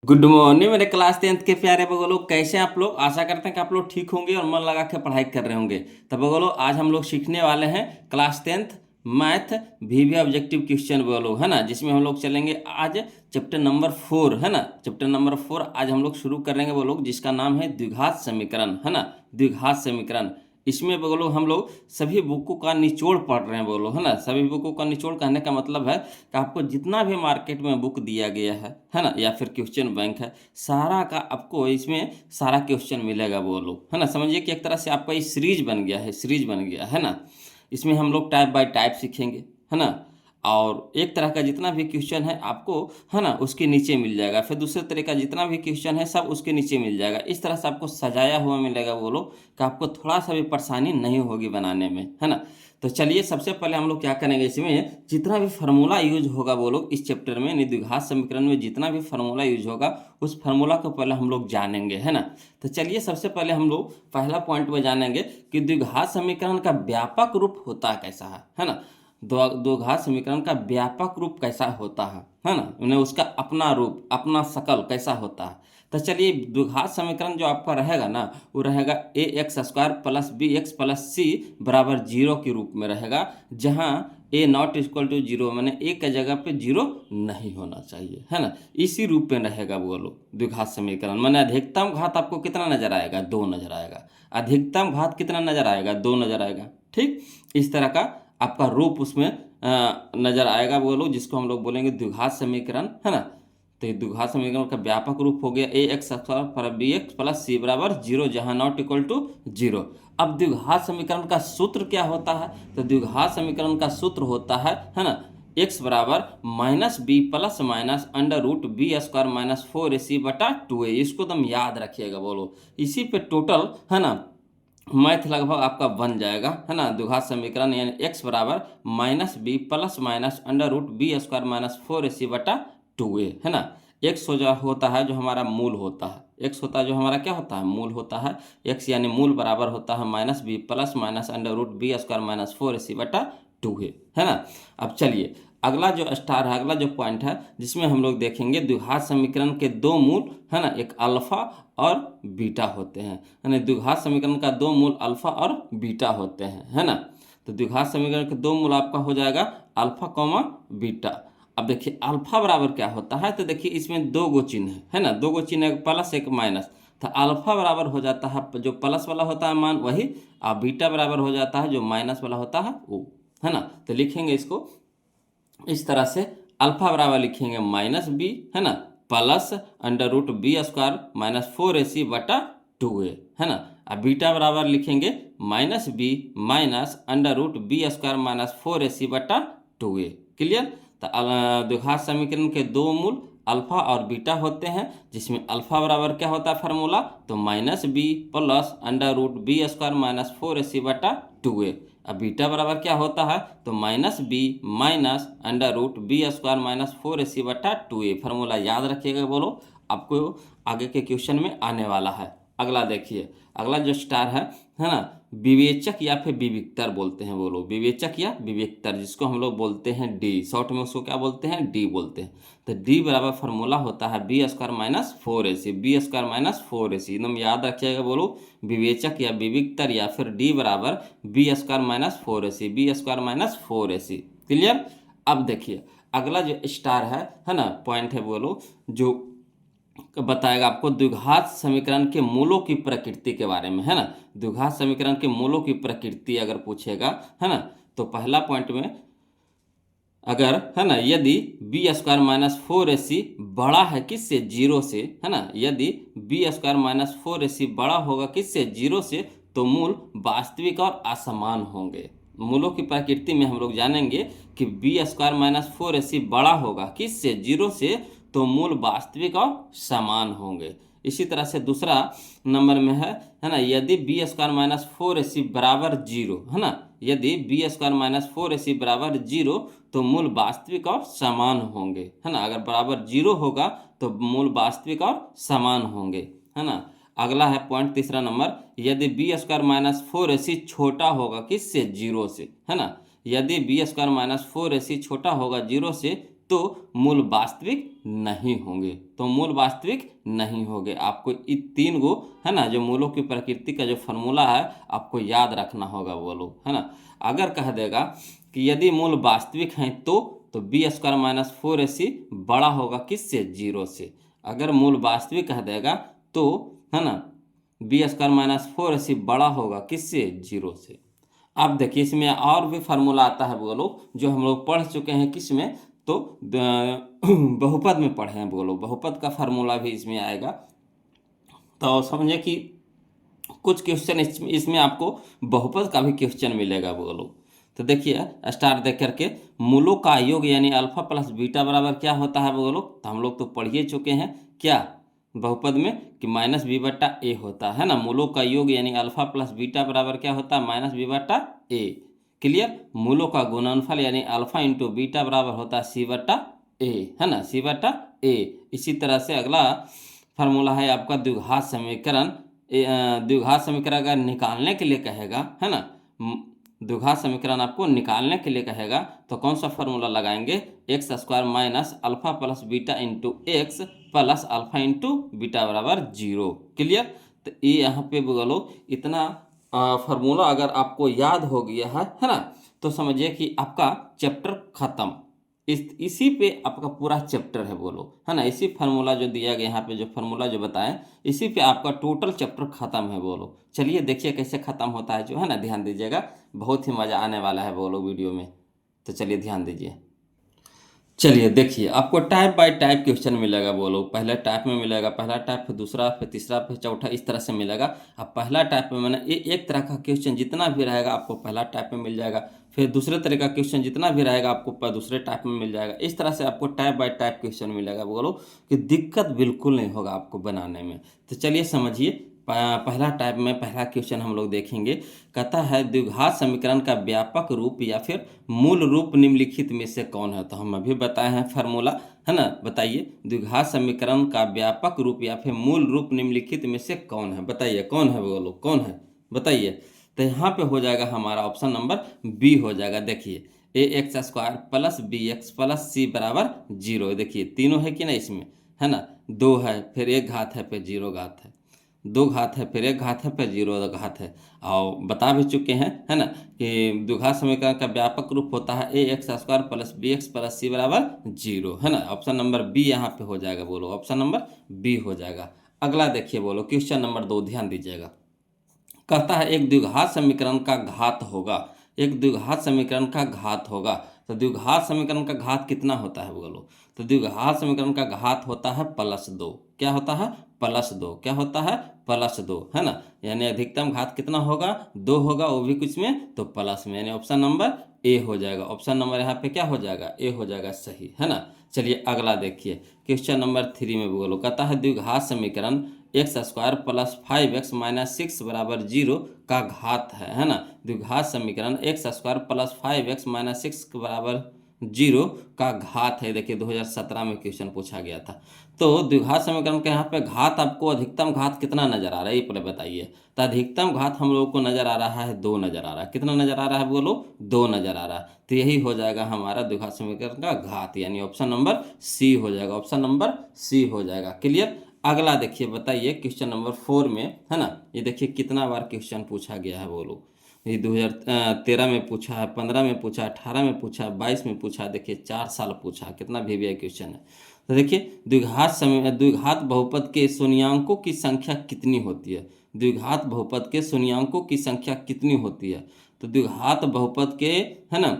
Good morning मेरे class 10th के प्यारे बगलो, कैसे आप लोग। आशा करते हैं कि आप लोग ठीक होंगे और मन लगा के पढ़ाई कर रहे होंगे। तो बगलो आज हम लोग सीखने वाले हैं क्लास 10th मैथ वीवी ऑब्जेक्टिव क्वेश्चन बगलो, है ना, जिसमें हम लोग चलेंगे आज चैप्टर नंबर 4, है ना। चैप्टर नंबर 4 आज हम लोग शुरू करेंगे वो लोग, जिसका नाम है द्विघात समीकरण, है ना, द्विघात समीकरण। इसमें बोलो हम लोग सभी बुकों का निचोड़ पढ़ रहे हैं, बोलो, है ना। सभी बुकों का निचोड़ कहने का मतलब है कि आपको जितना भी मार्केट में बुक दिया गया है ना, या फिर क्वेश्चन बैंक है, सारा का आपको इसमें सारा क्वेश्चन मिलेगा, बोलो, है ना। समझिए कि एक तरह से आपका ये सीरीज बन गया है, सीरीज बन गया है ना। इसमें हम लोग टाइप बाय टाइप सीखेंगे, है ना। और एक तरह का जितना भी क्वेश्चन है आपको, है ना, उसके नीचे मिल जाएगा। फिर दूसरे तरह का जितना भी क्वेश्चन है सब उसके नीचे मिल जाएगा। इस तरह से आपको सजाया हुआ मिलेगा, बोलो, कि आपको थोड़ा सा भी परेशानी नहीं होगी बनाने में, है ना। तो चलिए सबसे पहले हम लोग क्या करेंगे, इसमें जितना भी फार्मूला यूज होगा, बोलो, इस चैप्टर में द्विघात समीकरण में जितना भी फार्मूला यूज होगा उस फार्मूला को पहले हम लोग जानेंगे, है ना। तो चलिए सबसे पहले हम लोग पहला पॉइंट में जानेंगे कि द्विघात समीकरण का व्यापक रूप होता कैसा है ना। द्विघात समीकरण का व्यापक रूप कैसा होता है ना, उन्हें उसका अपना रूप, अपना शकल कैसा होता है। तो चलिए द्विघात समीकरण जो आपका रहेगा ना, वो रहेगा a x square plus B x plus c बराबर 0 के रूप में रहेगा, जहाँ ए नॉट इक्वल टू 0, मैंने ए के जगह पे 0 नहीं होना चाहिए, है ना। इसी रूप में रहेगा वो लोग द्विघात समीकरण। मैंने अधिकतम घात आपको कितना नजर आएगा, 2 नजर आएगा। अधिकतम घात कितना नजर आएगा, 2 नजर आएगा। ठीक, इस तरह का आपका रूप उसमें नजर आएगा, वो लोग जिसको हम लोग बोलेंगे द्विघात समीकरण, है ना। तो ये द्विघात समीकरण का व्यापक रूप हो गया a x square b x plus c बराबर 0, जहां नॉट इक्वल टू 0। अब द्विघात समीकरण का सूत्र क्या होता है, तो द्विघात समीकरण का सूत्र होता है ना, एक्स बराबर minus B plus minus under root B square minus 4ac बटा 2a। इसको तुम याद रखिएगा, बोलो, इसी पे टोटल, है ना, मैथ लगभग आपका बन जाएगा, है ना। द्विघात समीकरण यानी एक्स बराबर minus B plus minus under root B square minus 4ac बटा 2a, है ना। एक्स होता है जो हमारा मूल होता है, एक्स होता है जो हमारा क्या होता है, मूल होता है। एक्स यानी मूल बराबर होता है minus B plus minus under root B square minus 4ac बटा 2a, है ना। अब चलिए अगला जो स्टार है, अगला जो पॉइंट है, जिसमें हम लोग देखेंगे द्विघात समीकरण के दो मूल, है ना, एक अल्फा और बीटा होते हैं, है ना। द्विघात समीकरण का दो मूल अल्फा और बीटा होते हैं, है ना। तो द्विघात समीकरण के दो मूल आपका हो जाएगा अल्फा कॉमा बीटा। अब देखिए अल्फा बराबर क्या होता है, तो देखिए इसमें दो गो चिन्ह है ना, दो गो चिन्ह, एक प्लस एक माइनस। तो अल्फा बराबर हो जाता है जो प्लस वाला होता है मान वही, और बीटा बराबर हो जाता है जो माइनस वाला होता है वो, है ना। तो लिखेंगे इसको इस तरह से, अल्फा बराबर लिखेंगे माइनस बी, है ना, plus under root B square minus 4ac बटा 2a, है ना। अब बीटा बराबर लिखेंगे minus b minus under root B square minus 4ac बटा 2a। क्लियर। तो द्विघात समीकरण के दो मूल अल्फा और बीटा होते हैं, जिसमें अल्फा बराबर क्या होता है फार्मूला, तो minus B plus under root B square minus 4ac बटा 2a। अब बीटा बराबर क्या होता है, तो minus b minus under root B square minus 4ac बटा 2a। फार्मूला याद रखिएगा, बोलो, आपको आगे के क्वेश्चन में आने वाला है। अगला देखिए, अगला जो स्टार है ना, विवेचक या फिर विविक्तर बोलते हैं, बोलो, विवेचक या विविक्तर, जिसको हम लोग बोलते हैं डी, शॉर्ट में उसको क्या बोलते हैं, डी बोलते हैं। तो डी बराबर फार्मूला होता है B square minus 4ac, B square minus 4ac, एकदम याद रखिएगा, बोलो, विवेचक या विविक्तर या फिर डी बराबर b square minus 4ac, B square minus 4ac। Clear. अब देखिए अगला जो स्टार है ना, पॉइंट है, बोलो, जो बताएगा आपको द्विघात समीकरण के मूलों की प्रकृति के बारे में, है ना। द्विघात समीकरण के मूलों की प्रकृति अगर पूछेगा, है ना, तो पहला पॉइंट में अगर, है ना, यदि बी स्क्वायर माइनस 4ac बड़ा है किससे, 0 से, है ना, यदि बी स्क्वायर माइनस 4ac बड़ा होगा किससे, 0 से, तो मूल वास्तविक और असमान होंगे। मूलों की प्रकृति में हम लोग जानेंगे कि बी स्क्वायर माइनस 4ac बड़ा होगा किससे, 0 से, तो मूल वास्तविक और समान होंगे। इसी तरह से दूसरा नंबर में है ना, यदि बी स्क्वायर माइनस 4ac बराबर 0, है ना, यदि बी स्क्वायर माइनस 4ac बराबर 0, तो मूल वास्तविक और समान होंगे, है ना। अगर बराबर 0 होगा तो मूल वास्तविक और समान होंगे, है ना। अगला है पॉइंट तीसरा नंबर, यदि बी स्क्वायर माइनस 4ac छोटा होगा किससे, 0 से, है ना, यदि बी स्क्वायर माइनस 4ac छोटा होगा 0 से, तो मूल वास्तविक नहीं होंगे, तो मूल वास्तविक नहीं होंगे। आपको इन 3 गो है ना जो मूलों की प्रकृति का जो फॉर्मूला है आपको याद रखना होगा वो लोग, है ना। अगर कह देगा कि यदि मूल वास्तविक हैं तो बी स्क्वायर माइनस 4ac बड़ा होगा किससे, 0 से। अगर मूल वास्तविक कह देगा तो है ना बी स्क्वायर माइनस 4ac बड़ा होगा किससे, 0 से। अब देखिए इसमें और भी फार्मूला आता है वो लोग जो हम लोग पढ़ चुके हैं, किस में, तो बहुपद में पढ़े हैं वो लोग। बहुपद का फार्मूला भी इसमें आएगा। तो समझे कि कुछ क्वेश्चन इसमें आपको बहुपद का भी क्वेश्चन मिलेगा वो लोग। तो देखिए स्टार देख करके, मूलों का योग यानी अल्फा प्लस बीटा बराबर क्या होता है वो लोग, तो हम लोग तो पढ़ ही चुके हैं क्या बहुपद में कि माइनस बी बट्टा ए होता है ना। मूलों का योग यानी अल्फा प्लस बीटा बराबर क्या होता है, माइनस बी बट्टा ए। क्लियर। मूलों का गुणनफल यानी अल्फा इंटू बीटा बराबर होता है सी बट्टा ए, है ना, सी बट्टा ए। इसी तरह से अगला फार्मूला है आपका द्विघात समीकरण। द्विघात समीकरण अगर निकालने के लिए कहेगा, है ना, द्विघात समीकरण आपको निकालने के लिए कहेगा तो कौन सा फार्मूला लगाएंगे, x square minus alpha plus beta into x plus alpha into beta बराबर 0। क्लियर। तो ये यहाँ पे बोलो इतना फार्मूला अगर आपको याद हो गया है ना, तो समझिए कि आपका चैप्टर खत्म। इसी पे आपका पूरा चैप्टर है बोलो, है ना। इसी फार्मूला जो दिया गया यहाँ पे जो फार्मूला जो बताएं इसी पे आपका टोटल चैप्टर खत्म है बोलो। चलिए देखिए कैसे खत्म होता है जो है ना, ध्यान दीजिएगा, बहुत ही मज़ा आने वाला है बोलो वीडियो में। तो चलिए ध्यान दीजिए। चलिए देखिए आपको टाइप बाय टाइप क्वेश्चन मिलेगा बोलो। पहले टाइप में मिलेगा, पहला टाइप, फिर दूसरा, फिर तीसरा, फिर चौथा, इस तरह से मिलेगा। अब पहला टाइप में मैंने एक तरह का क्वेश्चन जितना भी रहेगा आपको पहला टाइप में मिल जाएगा। फिर दूसरे तरह का क्वेश्चन जितना भी रहेगा आपको दूसरे टाइप में मिल जाएगा। इस तरह से आपको टाइप बाय टाइप क्वेश्चन मिलेगा बोलो कि दिक्कत बिल्कुल नहीं होगा आपको बनाने में। तो चलिए समझिए पहला टाइप में पहला क्वेश्चन हम लोग देखेंगे। कहता है द्विघात समीकरण का व्यापक रूप या फिर मूल रूप निम्नलिखित में से कौन है। तो हम अभी बताए हैं फार्मूला, है ना। बताइए द्विघात समीकरण का व्यापक रूप या फिर मूल रूप निम्नलिखित में से कौन है, बताइए कौन है वो लोग, कौन है बताइए। तो यहाँ पे हो जाएगा हमारा ऑप्शन नंबर बी हो जाएगा। देखिए a x square plus B x plus c बराबर 0। देखिए तीनों है कि ना इसमें, है ना, 2 है, फिर एक घात है, फिर 0 घात है, 2 घात है, फिर एक घात है, फिर 0 घात है। और बता भी चुके हैं, है ना, कि द्विघात समीकरण का व्यापक रूप होता है a x square plus B x plus c बराबर 0, है ना। ऑप्शन नंबर बी यहाँ पे हो जाएगा बोलो, ऑप्शन नंबर बी हो जाएगा। अगला देखिए बोलो क्वेश्चन नंबर 2, ध्यान दीजिएगा। कहता है एक द्विघात समीकरण का घात होगा, एक द्विघात समीकरण का घात होगा। तो द्विघात समीकरण का घात कितना होता है बोलो, तो द्विघात समीकरण का घात होता है +2। क्या होता है, +2। क्या होता है, +2, है ना। यानी अधिकतम घात कितना होगा, 2 होगा, वो भी कुछ में तो प्लस में, यानी ऑप्शन नंबर ए हो जाएगा। ऑप्शन नंबर यहाँ पे क्या हो जाएगा, ए हो जाएगा, सही, है ना। चलिए अगला देखिए क्वेश्चन नंबर 3 में बोलो। कहता है द्विघात समीकरण x square plus 5x minus 6 बराबर 0 का घात है ना। द्विघात समीकरण x square plus 5x minus 6 बराबर 0 का घात है। देखिए 2017 में क्वेश्चन पूछा गया था। तो द्विघात समीकरण के यहाँ पे घात आपको अधिकतम घात कितना नजर आ रहा है ये पहले बताइए। तो अधिकतम घात हम लोगों को नजर आ रहा है 2 नजर आ रहा है। कितना नजर आ रहा है बोलो, 2 नजर आ रहा है। तो यही हो जाएगा हमारा द्विघात समीकरण का घात, यानी ऑप्शन नंबर सी हो जाएगा, ऑप्शन नंबर सी हो जाएगा। क्लियर। अगला देखिए बताइए क्वेश्चन नंबर 4 में, है ना, ये देखिए कितना बार क्वेश्चन पूछा गया है बोलो। ये 2013 में पूछा है, 15 में पूछा, 18 में पूछा, 22 में पूछा, देखिए 4 साल पूछा, कितना वीवीआई क्वेश्चन है। तो देखिए द्विघात बहुपद के शून्यांकों की संख्या कितनी होती है, द्विघात बहुपद के शून्यांकों की संख्या कितनी होती है। तो द्विघात बहुपद के, है ना,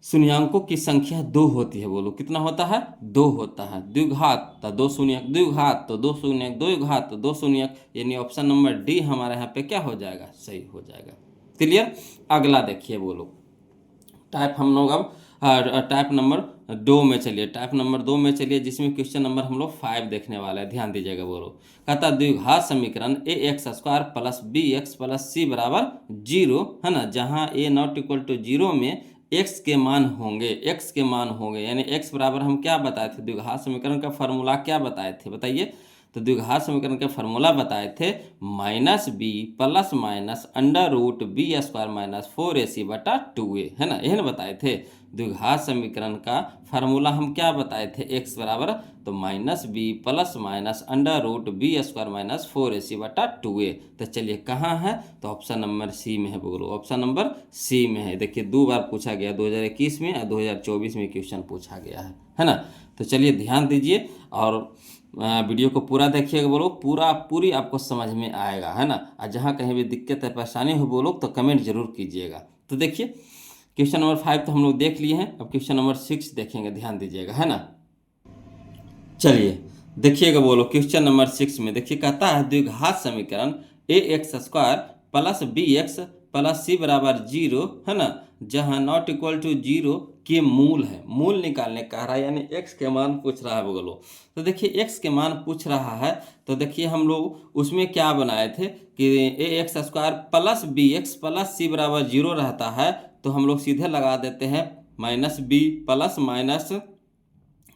शून्यांकों की संख्या 2 होती है बोलो। कितना होता है, 2 होता है। द्विघात तो 2 शून्यक, द्विघात तो 2 शून्यक, द्विघात तो 2 शून्यक, यानी ऑप्शन नंबर डी हमारे यहाँ पे क्या हो जाएगा, सही हो जाएगा। क्लियर। अगला देखिए बोलो टाइप हम लोग अब टाइप नंबर 2 में चलिए, टाइप नंबर 2 में चलिए, जिसमें क्वेश्चन नंबर हम लोग 5 देखने वाला है। ध्यान दीजिएगा बोलो। कहता द्विघात समीकरण a x square plus B x plus c बराबर 0, है ना, जहाँ ए नॉट इक्वल टू 0 में x के मान होंगे, x के मान होंगे, यानी x बराबर हम क्या बताए थे, द्विघात समीकरण का फॉर्मूला क्या बताए थे बताइए। तो द्विघात समीकरण के फार्मूला बताए थे minus B plus minus under root B square minus 4ac बटा 2a, है ना, यही ना बताए थे। द्विघात समीकरण का फार्मूला हम क्या बताए थे, x बराबर तो minus B plus minus under root B square minus 4ac बटा 2a। तो चलिए कहाँ है, तो ऑप्शन नंबर सी में है, बोलो ऑप्शन नंबर सी में है। देखिए 2 बार पूछा गया, 2021 में और 2024 में क्वेश्चन पूछा गया है ना। तो चलिए ध्यान दीजिए और वीडियो को पूरा देखिएगा, बोलो पूरी आपको समझ में आएगा, है ना। और जहाँ कहीं भी दिक्कत है परेशानी हो बोलो तो कमेंट जरूर कीजिएगा। तो देखिए क्वेश्चन नंबर 5 तो हम लोग देख लिए हैं, अब क्वेश्चन नंबर 6 देखेंगे, ध्यान दीजिएगा, है ना। चलिए देखिएगा, बोलो क्वेश्चन नंबर 6 में देखिए कहता है द्विघात समीकरण ax square plus bx plus c बराबर 0, है ना, जहाँ नॉट इक्वल टू 0 के मूल है, मूल निकालने कह रहा है, यानी x के मान पूछ रहा है बोलो। तो देखिए x के मान पूछ रहा है, तो देखिए हम लोग उसमें क्या बनाए थे कि ax square plus bx plus c बराबर 0 रहता है, तो हम लोग सीधे लगा देते हैं माइनस बी प्लस माइनस,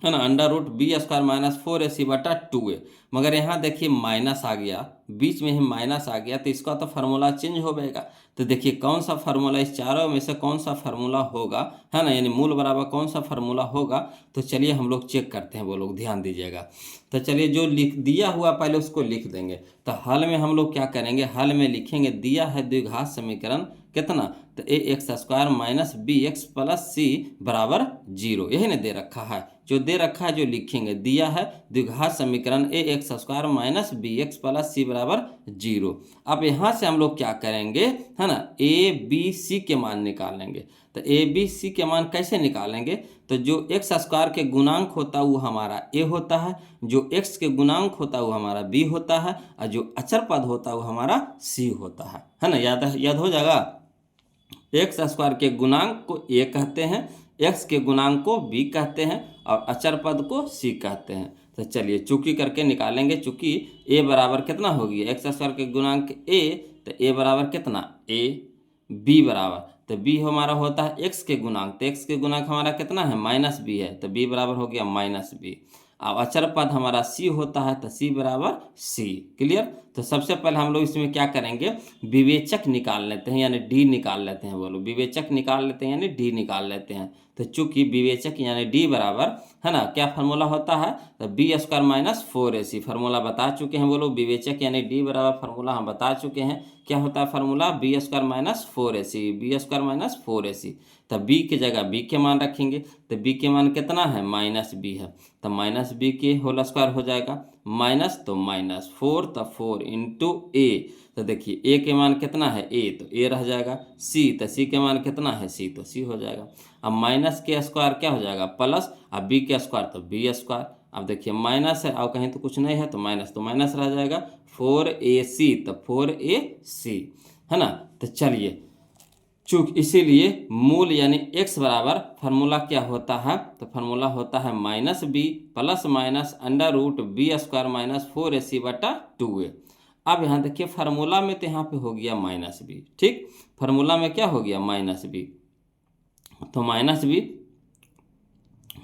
है ना, under root B square minus 4ac बटा 2a। मगर यहाँ देखिए माइनस आ गया, बीच में ही माइनस आ गया, तो इसका तो फार्मूला चेंज हो जाएगा। तो देखिए कौन सा फार्मूला, इस चारों में से कौन सा फार्मूला होगा, है ना, यानी मूल बराबर कौन सा फार्मूला होगा। तो चलिए हम लोग चेक करते हैं, वो लोग ध्यान दीजिएगा। तो चलिए जो लिख दिया हुआ पहले उसको लिख देंगे। तो हल में हम लोग क्या करेंगे, हल में लिखेंगे, दिया है द्विघात समीकरण कितना, तो ax square minus bx plus c बराबर 0, यही ना दे रखा है, जो दे रखा है जो लिखेंगे, दिया है द्विघात समीकरण ax square minus bx plus c बराबर 0। अब यहाँ से हम लोग क्या करेंगे, है ना, a b c के मान निकालेंगे। तो a b c के मान कैसे निकालेंगे, तो जो x स्क्वायर के गुणांक होता है वो हमारा a होता है, जो x के गुणांक होता है वो हमारा b होता है, और जो अचर पद होता है वो हमारा c होता है ना। याद हो जाएगा, एक्स स्क्वायर के गुणांक को a कहते हैं, x के गुणांक को b कहते हैं, और अचर पद को c कहते हैं। तो चलिए चूकी करके निकालेंगे, चूंकि a बराबर कितना हो गया, एक्स स्क्वायर के गुणांक a, तो a बराबर कितना a, b बराबर, तो b हमारा होता है x के गुणांक, तो x के गुणांक हमारा कितना है माइनस b है, तो b बराबर हो गया माइनस b। अब अचर पद हमारा c होता है, तो c बराबर c। क्लियर। तो सबसे पहले हम लोग इसमें क्या करेंगे, विवेचक निकाल लेते हैं, यानी d निकाल लेते हैं, बोलो विवेचक निकाल लेते हैं, यानी d निकाल लेते हैं। तो चूंकि विवेचक यानी d बराबर, है ना, क्या फार्मूला होता है, तो B square minus 4ac formula बता चुके हैं, बोलो विवेचक यानी d बराबर फार्मूला हम बता चुके हैं, क्या होता है formula, B square minus 4ac, B square minus 4ac। तो b की जगह b के मान रखेंगे, तो b के मान कितना है माइनस b है, तो माइनस b के होल स्क्वायर हो जाएगा, माइनस तो माइनस 4, तो 4 इंटू a, तो देखिए a के मान कितना है a, तो a रह जाएगा, c तो c के मान कितना है c, तो c हो जाएगा। अब माइनस के स्क्वायर क्या हो जाएगा प्लस, अब b के स्क्वायर तो b स्क्वायर, अब देखिए माइनस है और कहीं तो कुछ नहीं है, तो माइनस रह जाएगा, 4ac तो 4ac, है ना। तो चलिए चूंकि इसीलिए मूल यानी x बराबर फार्मूला क्या होता है, तो फार्मूला होता है minus B plus minus under root B square minus 4ac बटा 2a। अब यहाँ देखिए फार्मूला में तो यहाँ पे हो गया माइनस बी, ठीक, फार्मूला में क्या हो गया माइनस बी, तो माइनस बी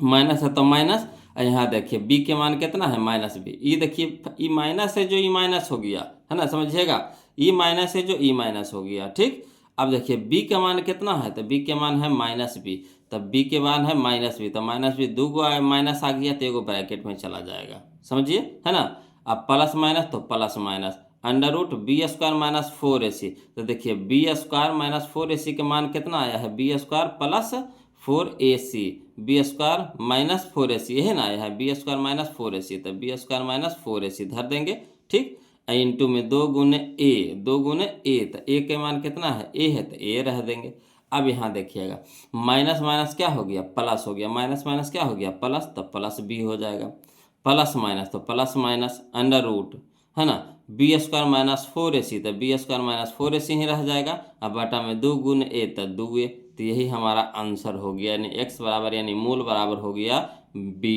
माइनस है तो माइनस, और यहाँ देखिए b के मान कितना है माइनस बी, ये देखिए ई माइनस है जो ई माइनस हो गया, है ना, समझिएगा, ई माइनस है जो ई माइनस हो गया, ठीक। अब देखिए b का मान कितना है, तो b के मान है माइनस बी, तब b के मान है माइनस बी, तो माइनस बी दो गो माइनस आ गया तो एगो ब्रैकेट में चला जाएगा, समझिए, है ना। अब प्लस माइनस तो plus minus under root B square minus 4ac, तो देखिए बी स्क्वायर माइनस 4ac के मान कितना आया है, B square plus 4ac, B square minus 4ac, यही ना आया है, बी स्क्वायर माइनस 4ac, तो बी स्क्वायर माइनस 4ac धर देंगे, ठीक। इंटू में 2 गुने a, 2 गुने a, तो a के मान कितना है a है, तो a रह देंगे। अब यहाँ देखिएगा माइनस माइनस क्या हो गया प्लस हो गया, माइनस माइनस क्या हो गया प्लस, तो प्लस b हो जाएगा, प्लस माइनस तो प्लस माइनस अंडर रूट, है ना, बी स्क्वायर माइनस 4ac, तो बी स्क्वायर माइनस 4ac ही रह जाएगा, अब बटा में 2 गुने a, तो 2a, तो यही हमारा आंसर हो गया, यानी x बराबर यानी मूल बराबर हो गया b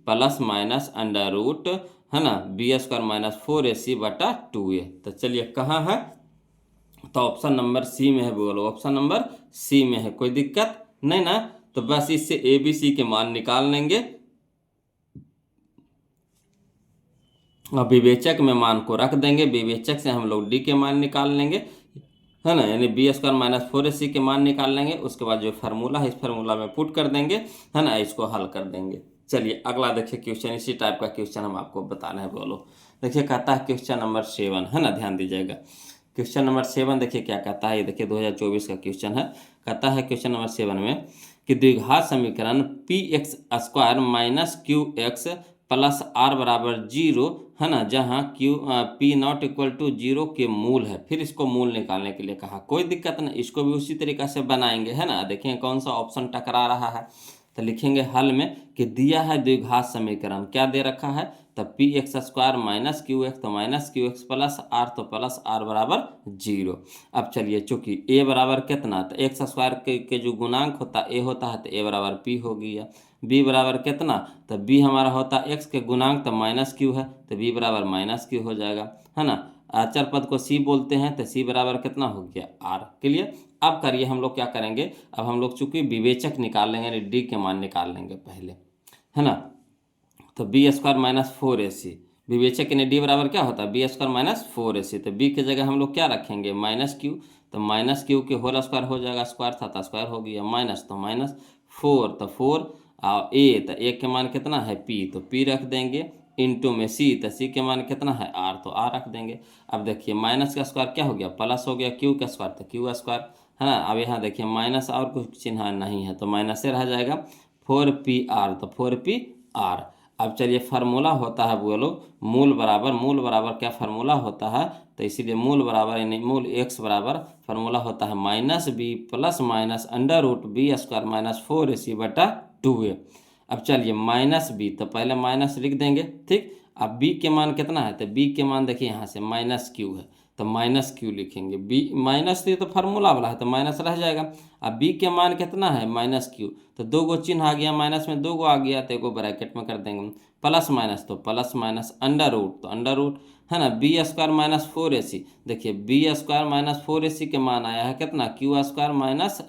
plus minus under root, है ना, बी स्क्वायर माइनस 4ac बटा 2a। तो चलिए कहाँ है, तो ऑप्शन नंबर सी में है, बोलो ऑप्शन नंबर सी में है, कोई दिक्कत नहीं ना। तो बस इससे a b c के मान निकाल लेंगे, और विवेचक में मान को रख देंगे, विवेचक से हम लोग डी के मान निकाल लेंगे, है ना, यानी बी स्क्वायर माइनस 4ac के मान निकाल लेंगे। उसके बाद जो फार्मूला है इस फार्मूला में पुट कर देंगे, है ना, इसको हल कर देंगे। चलिए अगला देखिए क्वेश्चन, इसी टाइप का क्वेश्चन हम आपको बता रहे हैं। बोलो देखिए, कहता है क्वेश्चन नंबर 7, है ना, ध्यान दीजिएगा। क्वेश्चन नंबर 7 देखिए क्या कहता है, ये देखिए 2024 का क्वेश्चन है। कहता है क्वेश्चन नंबर 7 में कि द्विघात समीकरण P x square minus Q x plus are बराबर 0, है ना, जहाँ Q P not equal to 0 के मूल है। फिर इसको मूल निकालने के लिए कहा, कोई दिक्कत नहीं, इसको भी उसी तरीका से बनाएंगे, है ना। देखिए कौन सा ऑप्शन टकरा रहा है, तो लिखेंगे हल में कि दिया है द्विघात समीकरण, क्या दे रखा है, तब p x square minus Q x, तो minus Q x plus r, तो प्लस आर बराबर 0। अब चलिए चूंकि ए बराबर कितना, तो एक्स स्क्वायर के जो गुणांक होता है ए होता है, तो ए बराबर पी हो गया। बी बराबर कितना, तो बी हमारा होता है एक्स के गुणांक, तो माइनस क्यू है, तो बी बराबर माइनस क्यू हो जाएगा, है ना। अचर पद को सी बोलते हैं, तो सी बराबर कितना हो गया, आर। क्लियर। अब करिए हम लोग क्या करेंगे, अब हम लोग चूंकि विवेचक निकाल लेंगे, यानी डी के मान निकाल लेंगे पहले, है ना। तो बी स्क्वायर माइनस 4ac, विवेचक यानी डी बराबर क्या होता है, बी स्क्वायर माइनस 4ac। तो बी की जगह हम लोग क्या रखेंगे, माइनस क्यू, तो माइनस क्यू के होल स्क्वायर हो जाएगा, स्क्वायर था तो स्क्वायर हो गया, माइनस तो माइनस 4, तो 4 और ए, तो ए के मान कितना है पी, तो पी रख देंगे, इंटू में सी, तो सी के मान कितना है आर, तो आर रख देंगे। अब देखिए माइनस का स्क्वायर क्या हो गया, प्लस हो गया, क्यू का स्क्वायर तो क्यू स्क्वायर, है ना। अब यहाँ देखिए माइनस और कुछ चिन्ह नहीं है, तो माइनस से रह जाएगा, 4pr, तो 4pr। अब चलिए फार्मूला होता है, बोलो मूल बराबर, मूल बराबर क्या फार्मूला होता है, तो इसीलिए मूल बराबर यानी मूल एक्स बराबर फार्मूला होता है minus B plus minus under root B square minus 4ac बटा 2a। अब चलिए माइनस बी, तो पहले माइनस लिख देंगे, ठीक। अब बी के मान कितना है, तो बी के मान देखिए यहाँ से माइनस क्यू है, तो माइनस क्यू लिखेंगे, बी माइनस थी तो फार्मूला वाला है तो माइनस रह जाएगा। अब बी के मान कितना है माइनस क्यू, तो दो गो चिन्ह आ गया, माइनस में दो गो आ गया, तो एगो ब्रैकेट में कर देंगे, प्लस माइनस तो प्लस माइनस अंडर रूट, तो अंडर रूट, है ना, बी स्क्वायर माइनस 4ac। देखिए बी स्क्वायर माइनस 4ac के मान आया है कितना, क्यू स्क्वायर माइनस,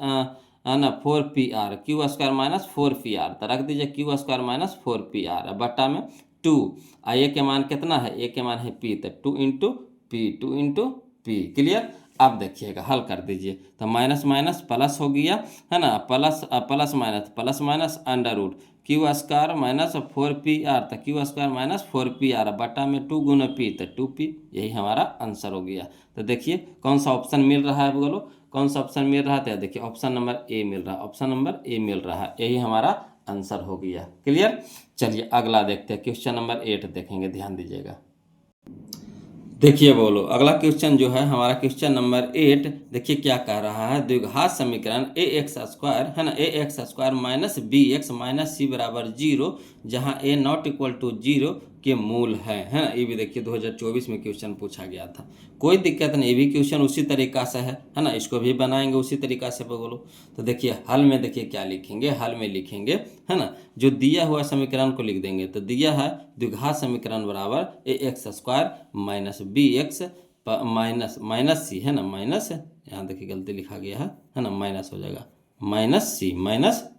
है ना, 4pr, Q square minus 4pr, तो रख दीजिए क्यू स्क्वायर माइनस 4pr बट्टा में 2। ए के मान कितना है, ए के मान है पी, तो 2 into P, 2 into P. Clear. अब देखिएगा हल कर दीजिए, तो माइनस माइनस प्लस हो गया, है ना, plus plus minus under root Q square minus 4pr, तो क्यू स्क्वायर माइनस 4pr बटा में 2 गुना पी, तो 2p, यही हमारा आंसर हो गया। तो देखिए कौन सा ऑप्शन मिल रहा है, बोलो कौन सा ऑप्शन मिल रहा था, देखिए ऑप्शन नंबर ए मिल रहा है, ऑप्शन नंबर ए मिल रहा है, यही हमारा आंसर हो गया। क्लियर। चलिए अगला देखते हैं, क्वेश्चन नंबर 8 देखेंगे, ध्यान दीजिएगा। देखिए बोलो अगला क्वेश्चन जो है हमारा क्वेश्चन नंबर 8, देखिए क्या कह रहा है, द्विघात समीकरण ए एक्स स्क्वायर, है ना, a x square minus b x minus c बराबर 0, जहाँ ए नॉट इक्वल टू 0 के मूल है ना। ये भी देखिए 2024 में क्वेश्चन पूछा गया था, कोई दिक्कत नहीं, ये भी क्वेश्चन उसी तरीका से है ना, इसको भी बनाएंगे उसी तरीका से बोलो। तो देखिए हल में देखिए क्या लिखेंगे, हल में लिखेंगे, है ना, जो दिया हुआ समीकरण को लिख देंगे। तो दिया है द्विघात समीकरण बराबर a x square minus b x minus minus c, है ना, माइनस, यहाँ देखिए गलती लिखा गया है ना, माइनस हो जाएगा, माइनस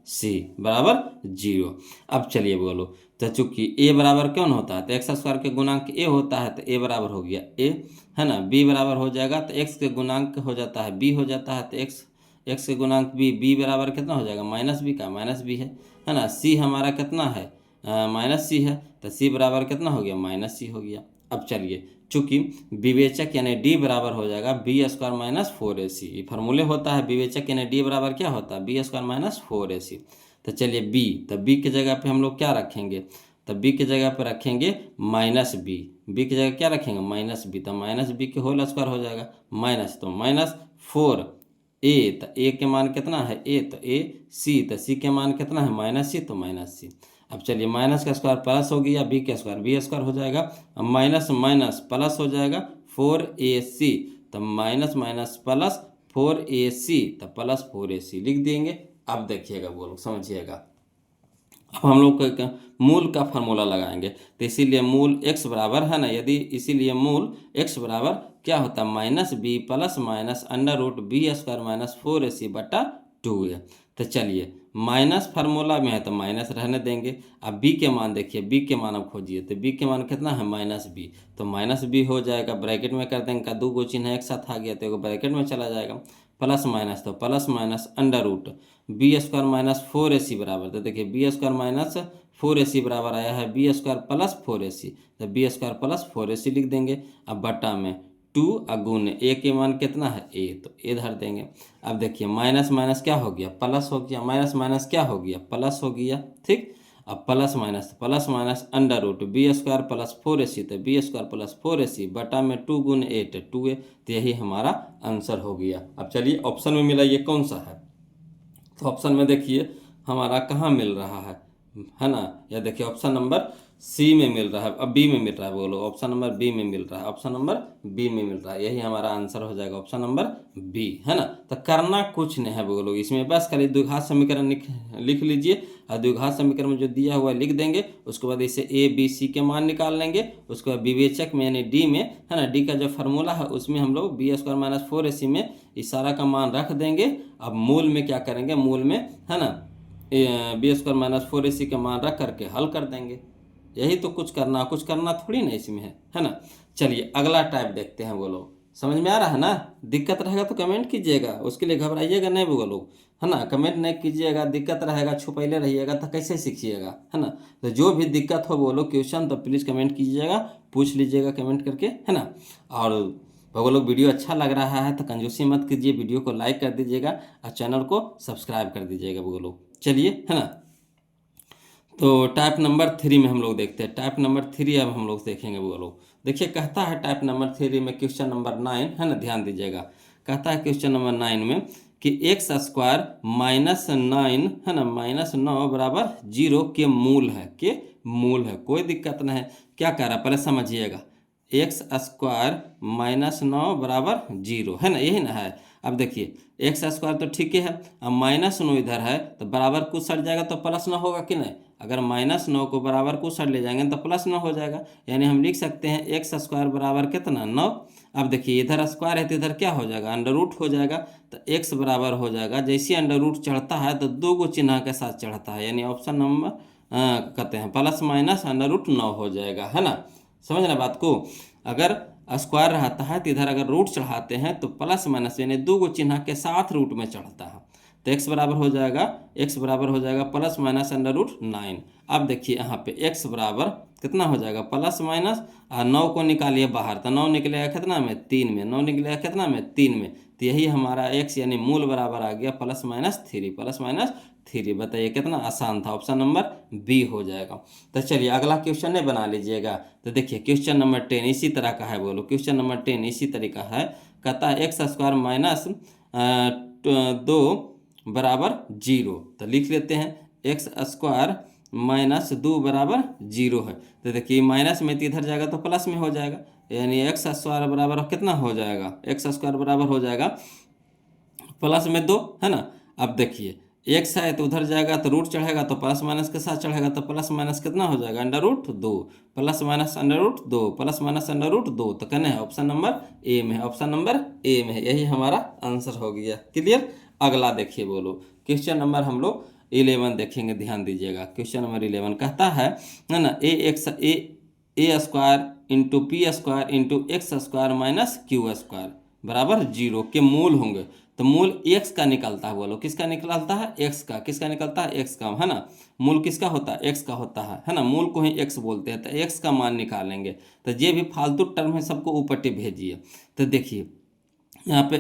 सी बराबर 0। अब चलिए बोलो, तो चूंकि ए बराबर कौन होता है, तो एक्स स्क्वायर के गुणांक ए होता है, तो ए बराबर हो गया ए, है ना। बी बराबर हो जाएगा, तो एक्स के गुणांक हो जाता है बी हो जाता है, तो एक्स के गुणांक बी बराबर कितना हो जाएगा, माइनस बी का माइनस बी है ना। सी हमारा कितना है, माइनस सी है, तो सी बराबर कितना हो गया, माइनस सी हो गया। अब चलिए चूंकि विवेचक यानी डी बराबर हो जाएगा बी स्क्वायर माइनस 4ac, ये फार्मूले होता है, विवेचक यानी डी बराबर क्या होता है, बी स्क्वायर माइनस 4ac। तो चलिए बी, तो बी की जगह पे हम लोग क्या रखेंगे, तो बी की जगह पे रखेंगे माइनस बी की जगह क्या रखेंगे, माइनस बी, तो माइनस बी के होल स्क्वायर हो जाएगा, माइनस तो माइनस 4 ए, तो ए के मान कितना है ए, तो ए सी, तो सी के मान कितना है माइनस सी, तो माइनस सी। अब चलिए माइनस का स्क्वायर प्लस हो गया, बी का स्क्वायर बी स्क्वायर हो जाएगा, अब माइनस माइनस प्लस हो जाएगा 4ac, तो माइनस माइनस प्लस 4ac, तो प्लस 4ac लिख देंगे। अब देखिएगा वो लोग समझिएगा, अब हम लोग मूल का फार्मूला लगाएंगे, तो इसीलिए मूल x बराबर, है ना, यदि इसीलिए मूल x बराबर क्या होता है, minus B plus minus under root B square minus 4ac बटा 2a। तो चलिए माइनस फार्मूला में है तो माइनस रहने देंगे। अब बी के मान देखिए, बी के मान अब खोजिए, तो बी के मान कितना है माइनस बी, तो माइनस बी हो जाएगा, ब्रैकेट में कर देंगे का 2 गो चिन्ह एक साथ आ गया तो एगो ब्रैकेट में चला जाएगा, प्लस माइनस तो plus minus under root B square minus 4ac बराबर, तो देखिए बी स्क्वायर माइनस 4ac बराबर आया है बी स्क्वायर प्लस 4ac, तो बी स्क्वायर प्लस 4ac लिख देंगे। अब बटा में 2 अगुण ए के मान कितना है ए, तो ए धर देंगे। अब देखिए माइनस माइनस क्या हो गया प्लस हो गया, माइनस माइनस क्या हो गया प्लस हो गया, ठीक। अब plus minus under root B square plus 4ac, तो बी स्क्वायर प्लस 4ac बटा में 2 गुण 8 2a, तो यही हमारा आंसर हो गया। अब चलिए ऑप्शन में मिला ये कौन सा है, तो ऑप्शन में देखिए हमारा कहाँ मिल रहा है ना, या देखिए ऑप्शन नंबर सी में मिल रहा है, अब बी में मिल रहा है, बोलो ऑप्शन नंबर बी में मिल रहा है, ऑप्शन नंबर बी में मिल रहा है, यही हमारा आंसर हो जाएगा ऑप्शन नंबर बी, है ना। तो करना कुछ नहीं है बोलो इसमें, बस खाली द्विघात समीकरण लिख लीजिए और द्विघात समीकरण में जो दिया हुआ लिख देंगे, उसके बाद इसे ए बी सी के मान निकाल लेंगे, उसके बाद विवेचक में यानी डी में, है ना, डी का जो फार्मूला है उसमें हम लोग बी स्क्वायर माइनस 4ac में इस सारा का मान रख देंगे। अब मूल में क्या करेंगे, मूल में, है ना, बी स्क्वायर माइनस 4ac का मान रख करके हल कर देंगे, यही तो कुछ करना थोड़ी ना इसमें है ना। चलिए अगला टाइप देखते हैं, बोलो समझ में आ रहा है ना, दिक्कत रहेगा तो कमेंट कीजिएगा, उसके लिए घबराइएगा नहीं बोलो, है ना, कमेंट नहीं कीजिएगा, दिक्कत रहेगा छुपैले रहिएगा तो कैसे सीखिएगा, है ना। तो जो भी दिक्कत हो बोलो क्वेश्चन तो प्लीज़ कमेंट कीजिएगा, पूछ लीजिएगा कमेंट करके, है ना। और भगो लोग वीडियो अच्छा लग रहा है तो कंजूसी मत कीजिए, वीडियो को लाइक कर दीजिएगा और चैनल को सब्सक्राइब कर दीजिएगा भगो लोग। चलिए, है ना, तो टाइप नंबर 3 में हम लोग देखते हैं, टाइप नंबर 3 अब हम लोग देखेंगे वो लोग। देखिए कहता है टाइप नंबर 3 में क्वेश्चन नंबर 9, है ना, ध्यान दीजिएगा, कहता है क्वेश्चन नंबर 9 में कि एक्स स्क्वायर माइनस 9, है ना, माइनस 9 बराबर 0 के मूल है, कोई दिक्कत नहीं है, क्या कह रहा है पहले समझिएगा, एक्स स्क्वायर माइनस 9 बराबर 0, है ना, यही ना है। अब देखिए एक्स स्क्वायर तो ठीक है, अब माइनस 9 इधर है तो बराबर कुछ सट जाएगा तो प्लस 9 होगा कि नहीं, अगर माइनस 9 को बराबर कुछ सट ले जाएंगे तो प्लस 9 हो जाएगा, यानी हम लिख सकते हैं एक्स स्क्वायर बराबर कितना 9। अब देखिए इधर स्क्वायर है तो इधर क्या हो जाएगा अंडर रूट हो जाएगा, तो एक्स बराबर हो जाएगा, जैसे अंडर रूट चढ़ता है तो 2 गो चिन्ह के साथ चढ़ता है, यानी ऑप्शन नंबर कहते हैं प्लस माइनस अंडर रूट 9 हो जाएगा, है ना, समझना बात को। अगर स्क्वायर रहता है तो इधर अगर रूट चढ़ाते हैं तो प्लस माइनस यानी 2 गो चिन्ह के साथ रूट में चढ़ता है, तो x बराबर हो जाएगा प्लस माइनस अंडर रूट 9। अब देखिए यहाँ पे x बराबर कितना हो जाएगा प्लस माइनस, और 9 को निकालिए बाहर तो 9 निकलेगा कितना में 3 में, 9 निकलेगा कितना में 3 में, तो यही हमारा x यानी मूल बराबर आ गया प्लस माइनस 3। बताइए कितना आसान था, ऑप्शन नंबर बी हो जाएगा। तो चलिए अगला क्वेश्चन नहीं बना लीजिएगा, तो देखिए क्वेश्चन नंबर 10 इसी तरह का है, बोलो क्वेश्चन नंबर 10 इसी तरीका है, कहता है एक्स स्क्वायर माइनस 2 बराबर 0, तो लिख लेते हैं एक्स स्क्वायर माइनस 2 बराबर 0 है, तो देखिए माइनस में तो इधर जाएगा तो प्लस में हो जाएगा, यानी एक्स स्क्वायर बराबर कितना हो जाएगा, एक्स स्क्वायर बराबर हो जाएगा प्लस में 2, है ना। अब देखिए एक्स है तो उधर जाएगा तो रूट चढ़ेगा तो प्लस माइनस के साथ चढ़ेगा, तो प्लस माइनस कितना हो जाएगा under root 2, plus minus under root 2 plus minus under root 2, तो कहना है ऑप्शन नंबर ए में है, ऑप्शन नंबर ए में है, यही हमारा आंसर हो गया। क्लियर। अगला देखिए बोलो क्वेश्चन नंबर हम लोग 11 देखेंगे, ध्यान दीजिएगा, क्वेश्चन नंबर 11 कहता है ना a square into P square into x square minus q square बराबर 0 के मूल होंगे, तो मूल x का निकलता है, बोलो किसका निकलता है x का, किसका निकलता है x का, है ना, मूल किसका होता है x का होता है ना, मूल को ही x बोलते हैं, तो x का मान निकालेंगे, तो ये भी फालतू टर्म है सबको ऊपर भेजिए। तो देखिए यहाँ पे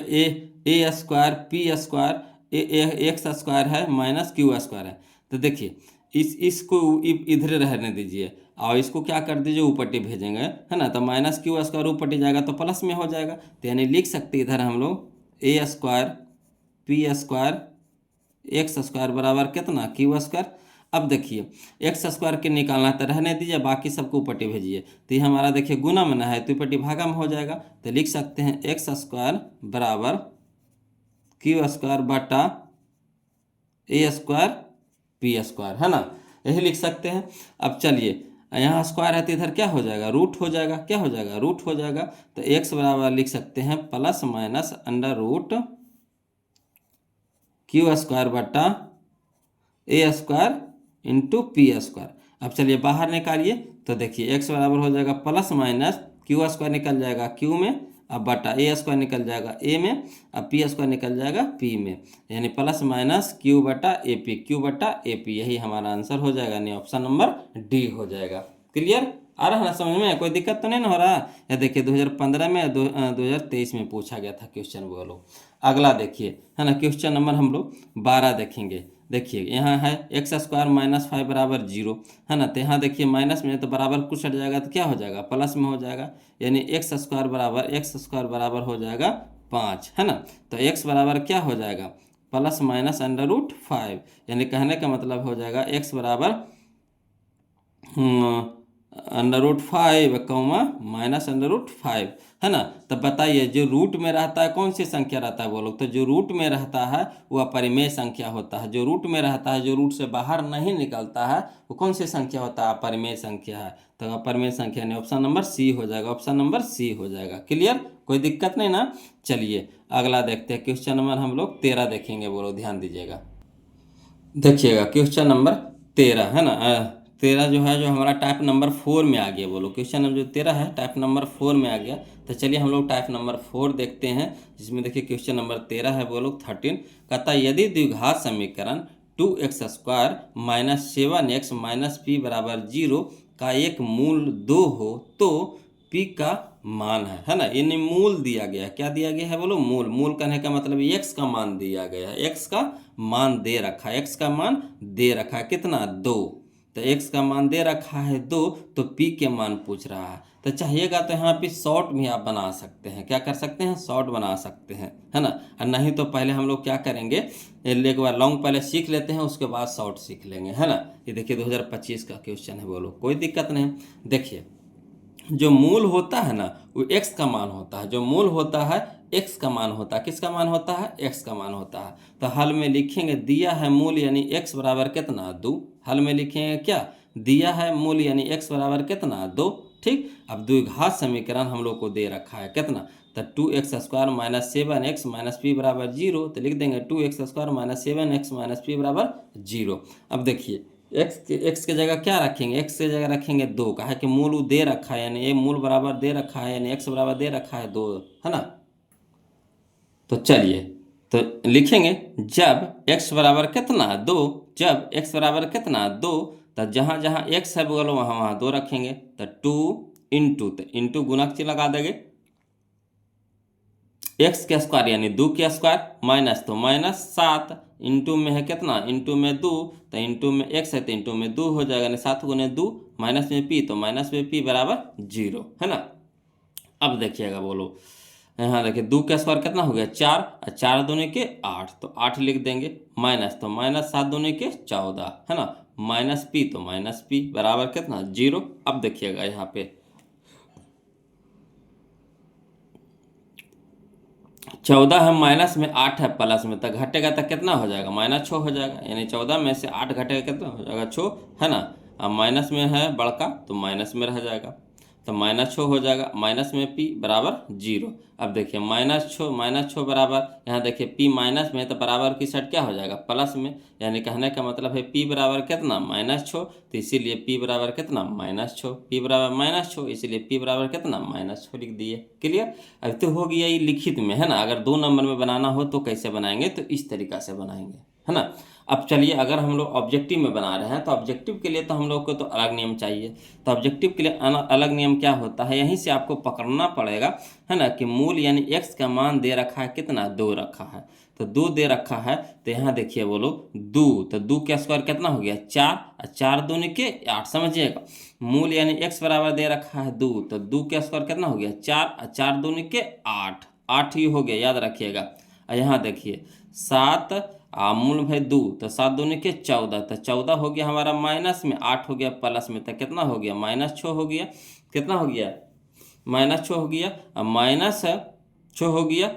a square p square x square है माइनस क्यू स्क्वायर है, तो देखिए इसको इधर रहने दीजिए और इसको क्या कर दीजिए ऊपर भेजेंगे, है ना, तो माइनस क्यू स्क्वायर ऊपर जाएगा तो प्लस में हो जाएगा, तो यानी लिख सकते इधर हम लोग a square p square x square बराबर कितना क्यू स्क्वायर। अब देखिए एक्स स्क्वायर के निकालना तो रहने दीजिए, बाकी सबको ऊपर भेजिए, तो ये हमारा देखिए गुना में है तो ऊपर भागा में हो जाएगा, तो लिख सकते हैं एक्स स्क्वायर बराबर क्यू स्क्वायर बटा ए स्क्वायर पी स्क्वायर, है ना, यही लिख सकते हैं। अब चलिए यहाँ स्क्वायर है तो इधर क्या हो जाएगा रूट हो जाएगा, क्या हो जाएगा रूट हो जाएगा, तो x बराबर लिख सकते हैं plus minus under root Q square बटा A square into P square. अब चलिए बाहर निकालिए, तो देखिए x बराबर हो जाएगा प्लस माइनस क्यू स्क्वायर निकल जाएगा q में, अब बटा ए स्क्वायर निकल जाएगा a में, अब पी स्क्वायर निकल जाएगा p में, यानी प्लस माइनस q बटा ए पी, q बटा ए पी, यही हमारा आंसर हो जाएगा, यानी ऑप्शन नंबर डी हो जाएगा। क्लियर? आ रहा है ना समझ में? कोई दिक्कत तो नहीं ना हो रहा? या देखिए 2015 में 2023 में पूछा गया था क्वेश्चन, बोलो। अगला देखिए, है ना, क्वेश्चन नंबर हम लोग 12 देखेंगे। देखिए यहाँ है एक्स स्क्वायर माइनस 5 बराबर 0, है ना, तो यहाँ देखिए माइनस में तो बराबर कुछ हट जाएगा, तो क्या हो जाएगा, प्लस में हो जाएगा, यानी एक्स स्क्वायर बराबर हो जाएगा 5, है ना। तो एक्स बराबर क्या हो जाएगा, प्लस माइनस अंडर रूट 5, यानी कहने का मतलब हो जाएगा एक्स बराबर under root 5 comma minus under root 5, है ना। तब बताइए जो रूट में रहता है कौन सी संख्या रहता है बोलो, तो जो रूट में रहता है वो अपरिमेय संख्या होता है, जो रूट में रहता है, जो रूट से बाहर नहीं निकलता है, वो कौन सी संख्या होता है, अपरिमेय संख्या है। तो अपरिमेय संख्या यानी ऑप्शन नंबर सी हो जाएगा, ऑप्शन नंबर सी हो जाएगा। क्लियर? कोई दिक्कत नहीं ना? चलिए अगला देखते हैं, क्वेश्चन नंबर हम लोग 13 देखेंगे, बोलो ध्यान दीजिएगा। देखिएगा क्वेश्चन नंबर 13, है ना, 13 जो है, जो हमारा टाइप नंबर 4 में आ गया, बोलो। क्वेश्चन नंबर जो 13 है टाइप नंबर 4 में आ गया। तो चलिए हम लोग टाइप नंबर 4 देखते हैं, जिसमें देखिए क्वेश्चन नंबर 13 है, बोलो 13, कहता है यदि द्विघात समीकरण 2x square minus 7x minus P बराबर 0 का एक मूल 2 हो तो p का मान है ना। यानी मूल दिया गया है, क्या दिया गया है बोलो, मूल। मूल कहने का मतलब x का मान दिया गया है, x का मान दे रखा है, x का मान दे रखा है, कितना, 2। तो x का मान दे रखा है 2, तो p के मान पूछ रहा है। तो चाहिएगा तो यहाँ पे शॉर्ट भी आप बना सकते हैं, क्या कर सकते हैं, शॉर्ट बना सकते हैं, है ना। और नहीं तो पहले हम लोग क्या करेंगे, एक बार लॉन्ग पहले सीख लेते हैं, उसके बाद शॉर्ट सीख लेंगे, है ना। ये देखिए 2025 का क्वेश्चन है, बोलो, कोई दिक्कत नहीं। देखिए जो मूल होता है ना वो x का मान होता है, जो मूल होता है x का मान होता है, किसका मान होता है, x का मान होता है। तो हल में लिखेंगे, दिया है मूल यानी x बराबर कितना, 2। हल में लिखेंगे क्या, दिया है मूल यानी x बराबर कितना, 2। ठीक, अब द्विघात समीकरण हम लोग को दे रखा है कितना, तो 2x square minus 7x minus P बराबर 0, तो लिख देंगे 2x square minus 7x minus P बराबर 0। अब देखिए x के जगह क्या रखेंगे, x के जगह रखेंगे 2, कहा कि मूल दे रखा है, यानी ये मूल बराबर दे रखा है, यानी x बराबर दे रखा है 2, है ना। तो चलिए तो लिखेंगे जब x बराबर कितना, 2, जब x बराबर कितना, 2, तो जहाँ जहाँ x है बोलो वहाँ वहाँ 2 रखेंगे, तो 2 इंटू, तो इंटू गुणक चिन्ह लगा देंगे, एक्स के स्क्वायर यानी 2 के स्क्वायर, माइनस तो माइनस 7, इंटू में है कितना, इंटू में 2, तो इंटू में x है तो इंटू में 2 हो जाएगा, यानी 7 गुने 2, माइनस में p, तो माइनस में p बराबर 0, है ना। अब देखिएगा बोलो, यहाँ देखिए 2 का स्क्वायर कितना हो गया, 4, और 4 दूनी के 8, तो 8 लिख देंगे, माइनस तो माइनस 7 दूनी के 14, है ना, माइनस p, तो माइनस p बराबर कितना, 0। अब देखिएगा यहाँ पे 14 है माइनस में, 8 है प्लस में, तो घटेगा तो कितना हो जाएगा, माइनस 6 हो जाएगा, यानी 14 में से 8 घटेगा कितना हो जाएगा, 6, है ना। अब माइनस में है बड़का तो माइनस में रह जाएगा, तो माइनस 6 हो जाएगा, माइनस में p बराबर 0। अब देखिए माइनस 6 बराबर, यहाँ देखिए p माइनस में तो बराबर की साइड क्या हो जाएगा, प्लस में, यानी कहने का मतलब है p बराबर कितना, -6, तो इसीलिए p बराबर कितना, -6, p बराबर -6, इसीलिए p बराबर कितना, -6 लिख दिए। क्लियर? अब तो हो गया ये लिखित में, है ना। अगर 2 नंबर में बनाना हो तो कैसे बनाएंगे, तो इस तरीका से बनाएंगे, है ना। अब चलिए अगर हम लोग ऑब्जेक्टिव में बना रहे हैं तो ऑब्जेक्टिव के लिए तो हम लोग को तो अलग नियम चाहिए। तो ऑब्जेक्टिव के लिए अलग नियम क्या होता है, यहीं से आपको पकड़ना पड़ेगा, है ना, कि मूल यानी x का मान दे रखा है कितना, 2 रखा है, तो 2 दे रखा है, तो यहाँ देखिए बोलो 2, तो 2 का स्क्वायर कितना हो गया, 4, और 4 दूनी के 8, समझिएगा। मूल यानी x बराबर दे रखा है 2, तो 2 का स्क्वायर कितना हो गया, 4, और 4 दूनी के 8, 8 ही हो गया, याद रखिएगा। और यहाँ देखिए 7, मूल भाई 2, तो 7 दूनी के 14, तो 14 हो गया हमारा माइनस में, 8 हो गया प्लस में, तो कितना हो गया, -6 हो गया, कितना हो गया, -6 हो गया, अब -6 हो गया,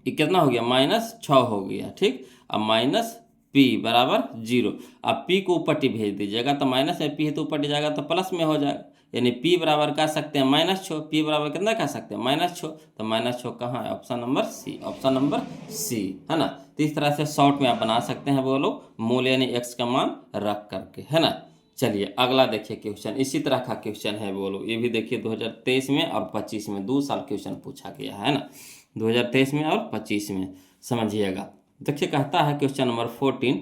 ये कितना हो गया, -6 हो गया, ठीक। अब माइनस p बराबर 0, अब p को ऊपर भेज दीजिएगा, तो माइनस में p है तो ऊपर जाएगा तो प्लस में हो जाएगा, यानी p बराबर कह सकते हैं -6, p बराबर कितना कह सकते हैं -6, तो -6 कहाँ है? Option number C, option number C, है ना। तो इस तरह से शॉर्ट में आप बना सकते हैं वो लोग, मूल यानी x का मान रख करके, है ना। चलिए अगला देखिए क्वेश्चन, इसी तरह का क्वेश्चन है वो लोग, ये भी देखिए 2023 में और 25 में 2 साल क्वेश्चन पूछा गया है ना, 2023 में और 25 में, समझिएगा। देखिए कहता है क्वेश्चन नंबर 14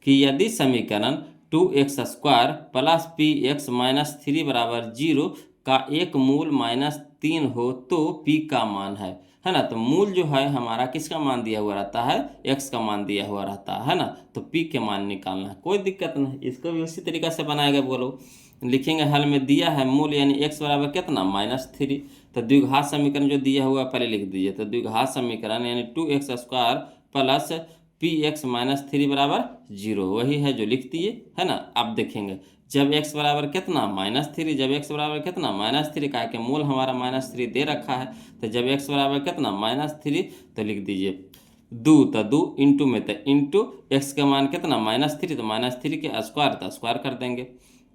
कि यदि समीकरण 2x² प्लस px माइनस 3 बराबर 0 का एक मूल -3 हो तो p का मान है ना। तो मूल जो है हमारा किसका मान दिया हुआ रहता है? x का मान दिया हुआ रहता है ना। तो p के मान निकालना है, कोई दिक्कत नहीं, इसको भी उसी तरीका से बनाएगा बोलो। लिखेंगे हल में दिया है मूल यानी x बराबर कितना? -3। तो द्विघात समीकरण जो दिया हुआ पहले लिख दीजिए। तो द्विघात समीकरण यानी 2x² प्लस px माइनस 3 बराबर 0, वही है जो लिख दिए, है ना। अब देखेंगे जब x बराबर कितना? -3, जब x बराबर कितना? -3, का के मूल हमारा -3 दे रखा है। तो जब x बराबर कितना? -3, तो लिख दीजिए 2, तो 2 इंटू में, तो इंटू x का मान कितना? -3, तो -3 के स्क्वायर, तो स्क्वायर कर देंगे,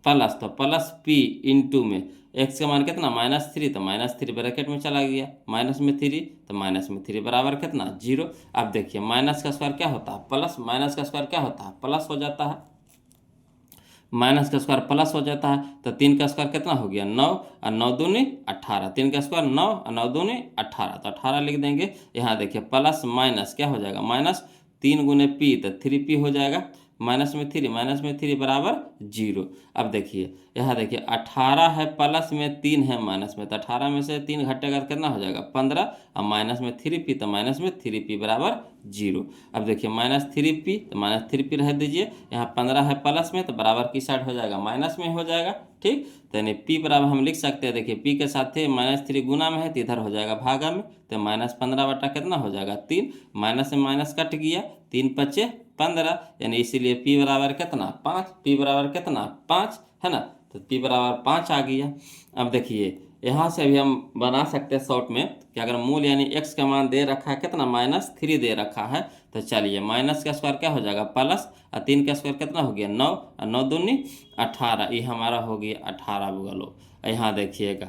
प्लस, तो प्लस p इंटू में x का मान कितना? -3, तो -3 ब्रैकेट में चला गया, माइनस में 3, तो माइनस में 3 बराबर कितना? 0। अब देखिए माइनस का स्क्वायर क्या होता है? प्लस, माइनस का स्क्वायर क्या होता है? प्लस हो जाता है, माइनस का स्क्वायर प्लस हो जाता है। तो 3 का स्क्वायर कितना हो गया? 9, और 9 दूनी 18, 3 का स्क्वायर 9 और 9 दूनी 18, तो 18 लिख देंगे। यहाँ देखिए प्लस माइनस क्या हो जाएगा? माइनस 3 गुने p, तो 3p हो जाएगा, माइनस में 3 बराबर 0। अब देखिए यहाँ देखिए 18 है प्लस में 3 है माइनस में, तो 18 में से 3 घटेगा कितना हो जाएगा? 15, और माइनस में 3p, तो माइनस में 3p बराबर 0। अब देखिए -3p, तो -3p रह दीजिए, यहाँ 15 है प्लस में, तो बराबर की साइड हो जाएगा माइनस में हो जाएगा, ठीक। तो यानी p बराबर हम लिख सकते हैं, देखिए p के साथ -3 गुना में है तो इधर हो जाएगा भागा में, तो -15 बटा कितना हो जाएगा? 3, माइनस से माइनस कट गया, 3 × 5 = 15, यानी इसीलिए p बराबर कितना? 5, p बराबर कितना? 5, है ना। तो p बराबर 5 आ गया। अब देखिए यहाँ से भी हम बना सकते हैं शॉर्ट में कि अगर मूल यानी x का मान दे रखा है कितना? -3 दे रखा है, तो चलिए माइनस का स्क्वायर क्या हो जाएगा? प्लस, और 3 का स्क्वायर कितना हो गया? 9, और 9 दूनी 18, ये हमारा हो गया 18 बोलो। यहाँ देखिएगा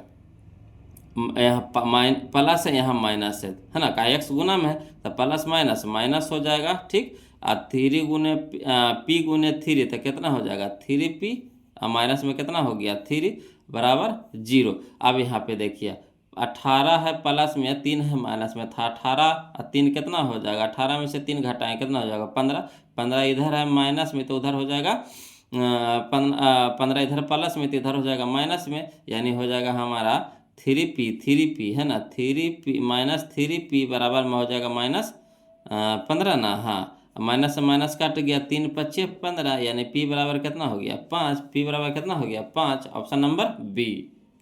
यहाँ प्लस है, यहाँ माइनस है ना, का x गुना में है तो प्लस माइनस माइनस हो जाएगा, ठीक। और 3 गुने p गुने 3, तो कितना हो जाएगा? 3p, और माइनस में कितना हो गया? 3 बराबर 0। अब यहाँ पे देखिए 18 है प्लस में, 3 है माइनस में, था 18 और 3 कितना हो जाएगा? 18 में से 3 घटाएं कितना हो जाएगा? 15, 15 इधर है माइनस में तो उधर हो जाएगा 15 इधर प्लस में तो इधर हो जाएगा माइनस में, यानी हो जाएगा हमारा 3p है ना, 3p -3p बराबर में हो जाएगा -15 ना, हाँ, माइनस से माइनस कट गया, 3 × 5 = 15, यानी p बराबर कितना हो गया? 5, p बराबर कितना हो गया? 5, ऑप्शन नंबर बी,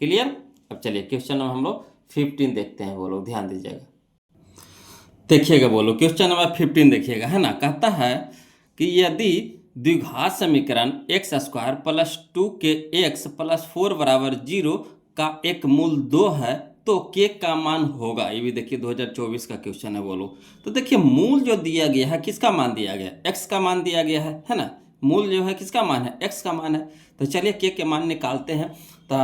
क्लियर। अब चलिए क्वेश्चन नंबर हम लोग 15 देखते हैं, वो लोग ध्यान दीजिएगा, देखिएगा बोलो क्वेश्चन नंबर 15 देखिएगा, है ना। कहता है कि यदि द्विघात समीकरण x² प्लस 2kx प्लस 4 बराबर 0 का एक मूल 2 है तो k का मान होगा। ये भी देखिए 2024 का क्वेश्चन है बोलो। तो देखिए मूल जो दिया गया है किसका मान दिया गया? x का मान दिया गया है ना। मूल जो है किसका मान है? x का मान है। तो चलिए k के मान निकालते हैं। तो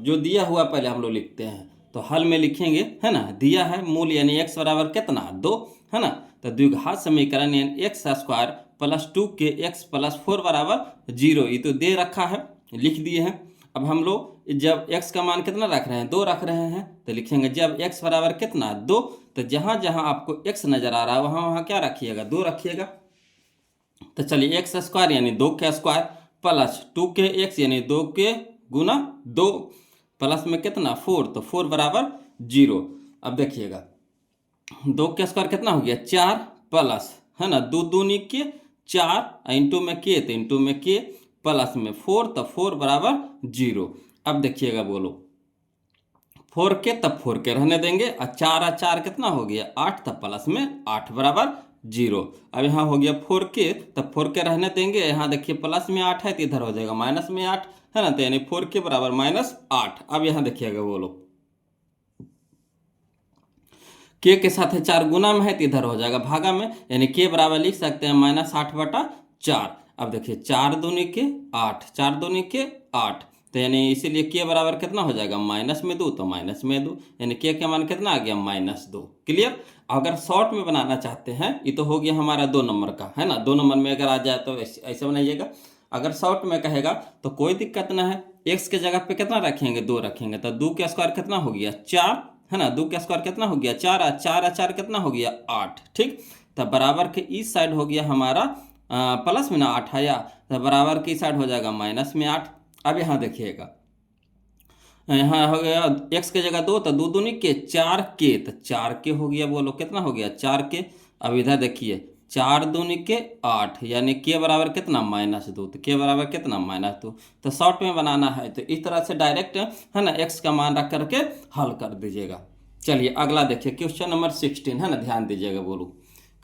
जो दिया हुआ पहले हम लोग लिखते हैं, तो हल में लिखेंगे, है ना। दिया है मूल यानी x बराबर कितना? 2, है ना। तो द्विघात समीकरण यानी x² प्लस 2kx प्लस 4 बराबर 0, ये तो दे रखा है, लिख दिए हैं। अब हम लोग जब x का मान कितना रख रहे हैं? 2 रख रहे हैं, तो लिखेंगे जब x बराबर कितना? 2, तो जहाँ जहाँ आपको x नजर आ रहा है वहाँ वहाँ क्या रखिएगा? 2 रखिएगा। तो चलिए x² यानी 2 का स्क्वायर प्लस 2kx यानी 2 के गुना 2 प्लस में कितना? 4, तो 4 बराबर 0। अब देखिएगा 2 का स्क्वायर कितना हो गया? 4 प्लस, है ना, 2 दूनी के 4 इंटू में के, तो इंटू में के प्लस में 4, तो 4 बराबर 0। अब देखिएगा बोलो 4 के, तब 4 के रहने देंगे, और 4 और 4 कितना हो गया? 8, तब प्लस में 8 बराबर 0। अब यहाँ हो गया 4 के, तब 4 के रहने देंगे, यहाँ देखिए प्लस में 8 है तो इधर हो जाएगा माइनस में 8, है ना। तो यानी 4 के बराबर -8। अब यहाँ देखिएगा बोलो के के साथ है 4 गुना में है तो इधर हो जाएगा भागा में, यानी के बराबर लिख सकते हैं -8/4। अब देखिए 4 दूनी के 8, 4 दूनी के 8, तो यानी इसीलिए के बराबर कितना हो जाएगा, माइनस में 2, तो माइनस में 2, यानी के का मान कितना आ गया, -2। क्लियर। अगर शॉर्ट में बनाना चाहते हैं, ये तो हो गया हमारा 2 नंबर का, है ना। 2 नंबर में अगर आ जाए तो ऐसे बनाइएगा। अगर शॉर्ट में कहेगा तो कोई दिक्कत ना है, एक्स के जगह पे कितना रखेंगे, 2 रखेंगे, तो 2 का स्क्वायर कितना हो गया, 4, है ना। 2 का स्क्वायर कितना हो गया, 4, 4 4 कितना हो गया, 8। ठीक, तो बराबर के इस साइड हो गया हमारा प्लस में ना 8 आया, तो बराबर की साइड हो जाएगा माइनस में 8। अब यहाँ देखिएगा, यहाँ हो गया x के जगह 2, तो 2 दूनी के 4 के, तो 4 के हो गया, बोलो कितना हो गया, 4 के। अब इधर देखिए 4 दूनी के 8, यानी के बराबर कितना, -2, तो के बराबर कितना, -2। तो शॉर्ट में बनाना है तो इस तरह से डायरेक्ट, है ना, x का मान रख करके हल कर दीजिएगा। चलिए अगला देखिए, क्वेश्चन नंबर 16, है ना, ध्यान दीजिएगा। बोलो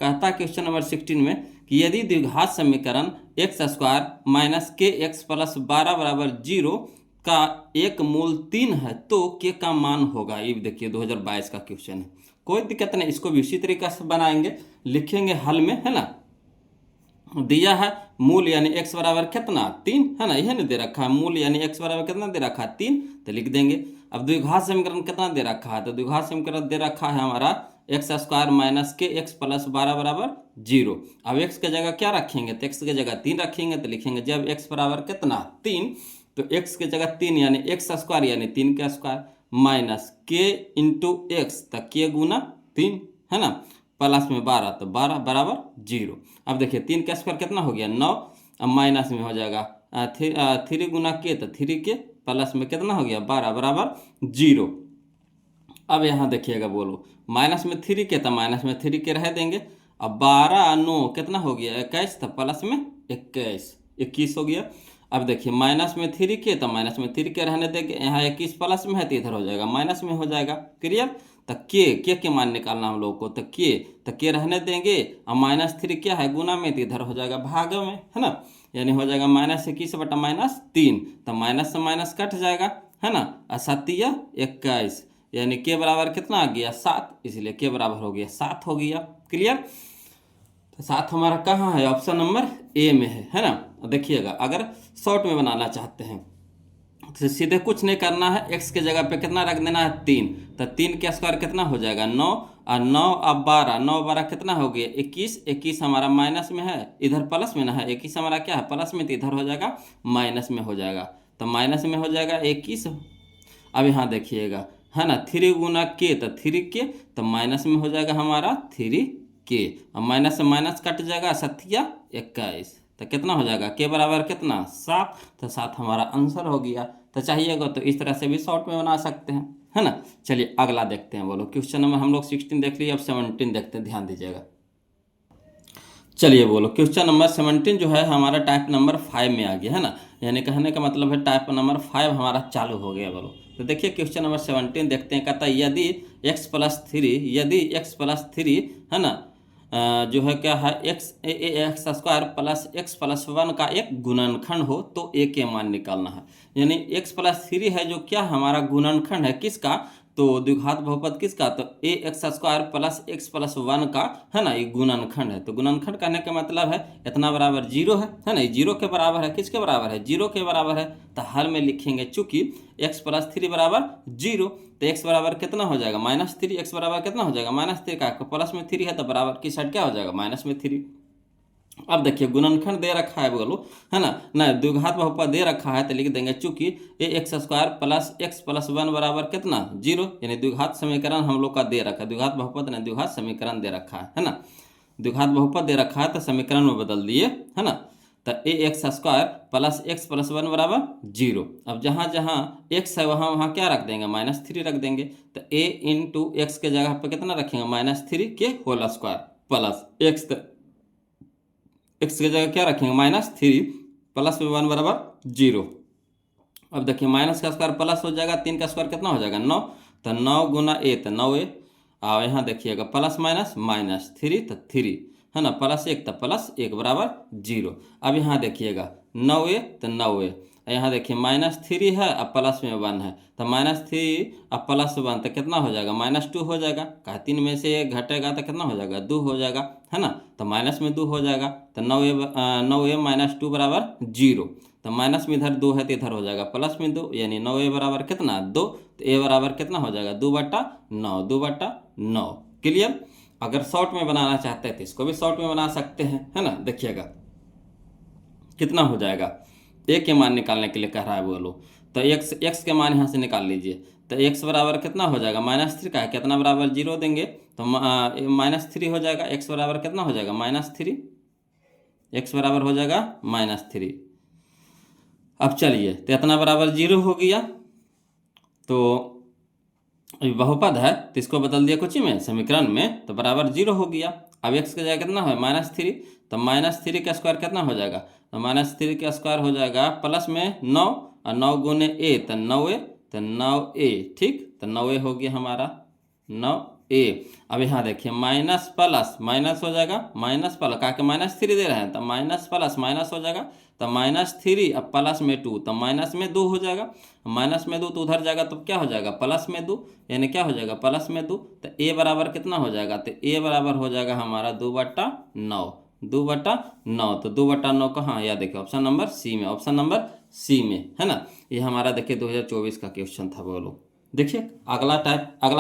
कहता है क्वेश्चन नंबर 16 में कि यदि द्विघात समीकरण x² माइनस के एक्स प्लस 12 बराबर 0 का एक मूल 3 है तो के का मान होगा। ये देखिए 2022 का क्वेश्चन है, कोई दिक्कत नहीं, इसको भी उसी तरीका से बनाएंगे, लिखेंगे हल में, है ना। दिया है मूल यानी x बराबर कितना, 3, है ना, यह नहीं दे रखा है, मूल यानी x बराबर कितना दे रखा है, 3, तो लिख देंगे। अब द्विघात समीकरण कितना दे रखा है, तो द्विघात समीकरण दे रखा है हमारा x² माइनस के एक्स प्लस 12 बराबर 0। अब x की जगह क्या रखेंगे, तो x की जगह 3 रखेंगे, तो लिखेंगे जब x बराबर कितना, 3, तो x की जगह 3 यानी x² यानी 3 का स्क्वायर माइनस के इंटू एक्स, तक के गुना 3, है ना, प्लस में 12, तो 12 बराबर 0। अब देखिए 3 का स्क्वायर कितना हो गया, 9, अब माइनस में हो जाएगा 3 गुना के, तो 3 के प्लस में कितना हो गया, 12 बराबर 0। अब यहाँ देखिएगा, बोलो माइनस में 3 के, तो माइनस में 3 के रह देंगे। अब 12 9 कितना हो गया, 21, तो प्लस में 21 हो गया। अब देखिए माइनस में 3 के, तो माइनस में 3 के रहने देंगे, यहाँ 21 प्लस में है तो इधर हो जाएगा माइनस में हो जाएगा। क्लियर। तो के मान निकालना हम लोग को, तो के रहने देंगे, और -3 क्या है, गुना में, तो इधर हो जाएगा भाग में, है ना, यानी हो जाएगा -21 बटा -3, तो माइनस से माइनस कट जाएगा, है ना, और 7 21, यानी के बराबर कितना आ गया, 7, इसलिए के बराबर हो गया 7 हो गया। क्लियर। तो 7 हमारा कहाँ है, ऑप्शन नंबर ए में है ना। देखिएगा अगर शॉर्ट में बनाना चाहते हैं तो सीधे कुछ नहीं करना है, x के जगह पे कितना रख देना है, 3, तो 3 का स्क्वायर कितना हो जाएगा, 9, और 9 अब 12, 9 12 कितना हो गया, 21, 21 हमारा माइनस में है, इधर प्लस में ना है, 21 हमारा क्या है, प्लस में, तो इधर हो जाएगा माइनस में हो जाएगा, तो माइनस में हो जाएगा 21। अब यहाँ देखिएगा, है ना, 3 गुना के, तो 3 के, तो माइनस में हो जाएगा हमारा 3 के, और माइनस से माइनस कट जाएगा, 7 21, तो कितना हो जाएगा, के बराबर कितना, 7, तो 7 हमारा आंसर हो गया। तो चाहिएगा तो इस तरह से भी शॉर्ट में बना सकते हैं, है ना। चलिए अगला देखते हैं। बोलो क्वेश्चन नंबर हम लोग 16 देख लिए, अब 17 देखते हैं, ध्यान दीजिएगा। चलिए बोलो क्वेश्चन नंबर 17 जो है हमारा टाइप नंबर 5 में आ गया, है ना, यानी कहने का मतलब है टाइप नंबर 5 हमारा चालू हो गया। बोलो तो देखिए क्वेश्चन नंबर 17 देखते हैं। कहता है यदि x प्लस 3, है ना, जो है क्या है, x² प्लस x प्लस 1 का एक गुणनखंड हो तो a के मान निकालना है। यानी x प्लस 3 है जो क्या हमारा गुणनखंड है किसका, तो द्विघात बहुपद किसका, तो ax² प्लस x प्लस 1 का, है ना, ये गुणनखंड है। तो गुणनखंड कहने का मतलब है इतना बराबर 0 है ना, ये 0 के बराबर है, किसके बराबर है, 0 के बराबर है। तो हर में लिखेंगे चूंकि x प्लस 3 बराबर 0, तो x बराबर कितना हो जाएगा, -3, x बराबर कितना हो जाएगा, -3 का, प्लस में 3 है तो बराबर की साइड क्या हो जाएगा, -3। अब देखिए गुणनखंड दे रखा है, बोलो, है ना, नहीं द्विघात बहुपद दे रखा है तो लिख देंगे चूंकि ax² प्लस x प्लस 1 बराबर कितना, 0, यानी द्विघात समीकरण हम लोग का दे रखा है, द्विघात बहुपद नहीं द्विघात समीकरण दे रखा है ना, द्विघात बहुपद दे रखा है तो समीकरण में बदल दिए, है ना। तो ax² प्लस x प्लस 1 बराबर 0। अब जहाँ जहाँ x है वहाँ वहाँ क्या रख देंगे, -3 रख देंगे। तो a इंटू एक्स के जगह पर कितना रखेंगे, -3 के होल स्क्वायर प्लस x की जगह क्या रखेंगे, -3 प्लस 1 बराबर 0। अब देखिए माइनस का स्क्वायर प्लस हो जाएगा, 3 का स्क्वायर कितना हो जाएगा, 9, तो 9 गुना a, तो 9a, और यहाँ देखिएगा प्लस -3, तो 3, है ना, प्लस 1, तो प्लस 1 बराबर 0। अब यहाँ देखिएगा 9a, तो 9a, यहाँ देखिए -3 है अब प्लस में 1 है, तो -3 अब प्लस 1 तो कितना हो जाएगा, -2 हो जाएगा, कहा 3 में से 1 घटेगा तो कितना हो जाएगा, 2 हो जाएगा, है ना, तो माइनस में 2 हो जाएगा। तो 9a -2 बराबर 0। तो माइनस में इधर 2 है तो इधर हो जाएगा प्लस में 2, यानी 9a बराबर कितना 2, तो a बराबर कितना हो जाएगा 2/9, 2/9। क्लियर। अगर शॉर्ट में बनाना चाहते हैं तो इसको भी शॉर्ट में बना सकते हैं, है ना। देखिएगा कितना हो जाएगा, a के मान निकालने के लिए कह रहा है बोलो, तो x के मान यहाँ से निकाल लीजिए। तो x बराबर कितना हो जाएगा -3 का है, कितना बराबर 0 देंगे तो -3 हो जाएगा। x बराबर कितना हो जाएगा -3, x बराबर हो जाएगा -3। अब चलिए तो इतना बराबर 0 हो गया, तो बहुपद है तो इसको बदल दिया कुछ में समीकरण में, तो बराबर 0 हो गया। अब x का जाएगा कितना है -3, तो -3 का स्क्वायर कितना हो जाएगा, तो -3 का स्क्वायर हो जाएगा प्लस में 9 और 9 गुने a तो 9a, तो 9a, ठीक। तो 9a हो गया हमारा 9a। अब यहाँ देखिए माइनस प्लस माइनस हो जाएगा, माइनस प्लस का -3 दे रहे हैं तो माइनस प्लस माइनस हो जाएगा, तो -3 अब प्लस में 2 तो माइनस में 2 हो जाएगा, माइनस में 2 तो उधर जाएगा तो क्या हो जाएगा प्लस में 2, यानी क्या हो जाएगा प्लस में 2। तो a बराबर कितना हो जाएगा, तो a बराबर हो जाएगा हमारा 2/9, 2/9। तो 2/9 कहाँ है, या देखिए ऑप्शन नंबर सी में, ऑप्शन नंबर सी में, है ना। ये हमारा देखिए 2024 का क्वेश्चन था बोलो। देखिए अगला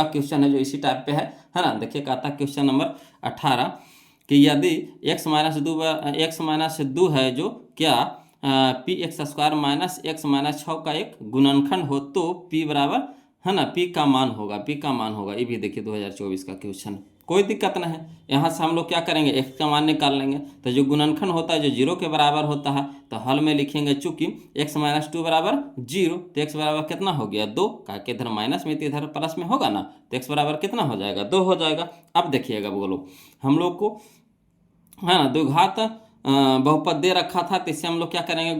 क्वेश्चन है जो इसी टाइप पे है ना। देखिए कहता है क्वेश्चन नंबर 18 कि यदि x-2 है जो क्या p(x² - x-6) का एक गुणनखंड हो तो p बराबर, है ना, p का मान होगा। ये भी देखिए 2024 का क्वेश्चन, कोई दिक्कत नहीं है। यहाँ से हम लोग क्या करेंगे, x का मान निकाल लेंगे। तो जो गुणनखंड होता है जो 0 के बराबर होता है तो हल में लिखेंगे चूंकि x-2 बराबर 0, तो x बराबर कितना हो गया 2, का के इधर माइनस में तो इधर प्लस में होगा ना, तो x बराबर कितना हो जाएगा 2 हो जाएगा। अब देखिएगा बोलो हम लोग को, है ना, द्विघात बहुपद दे रखा था, तो इससे हम लोग क्या करेंगे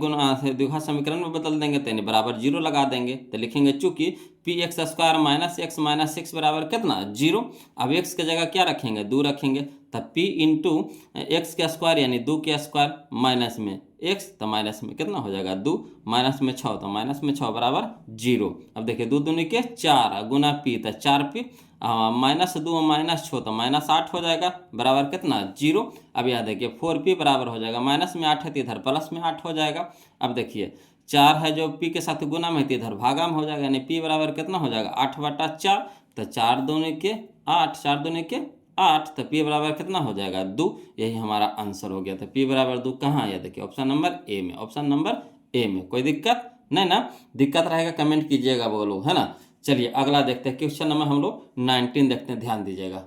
द्विघात समीकरण में बदल देंगे, तो बराबर 0 लगा देंगे। तो लिखेंगे चूंकि px² - x-6 बराबर कितना 0। अब x की जगह क्या रखेंगे 2 रखेंगे, तब p इंटू एक्स का स्क्वायर यानी 2 के स्क्वायर माइनस में x, तो माइनस में कितना हो जाएगा 2, माइनस में 6, तो माइनस में 6 बराबर 0। अब देखिए 2 दूनी के 4 गुना p, तो 4p, -2 -6 तो -8 हो जाएगा, बराबर कितना 0। अब यहाँ देखिए 4p बराबर हो जाएगा, माइनस में 8 है तो इधर प्लस में 8 हो जाएगा। अब देखिए 4 है जो p के साथ गुना में है तो इधर भागा में हो जाएगा, यानी p बराबर कितना हो जाएगा 8/4, तो 4 दूनी के 8, 4 दूनी के 8, तो p बराबर कितना हो जाएगा 2। यही हमारा आंसर हो गया। तो p बराबर 2 कहाँ है, देखिए ऑप्शन नंबर ए में, ऑप्शन नंबर ए में। कोई दिक्कत नहीं ना, दिक्कत रहेगा कमेंट कीजिएगा बोलो, है ना। चलिए अगला देखते हैं, क्वेश्चन नंबर हम लोग 19 देखते हैं, ध्यान दीजिएगा।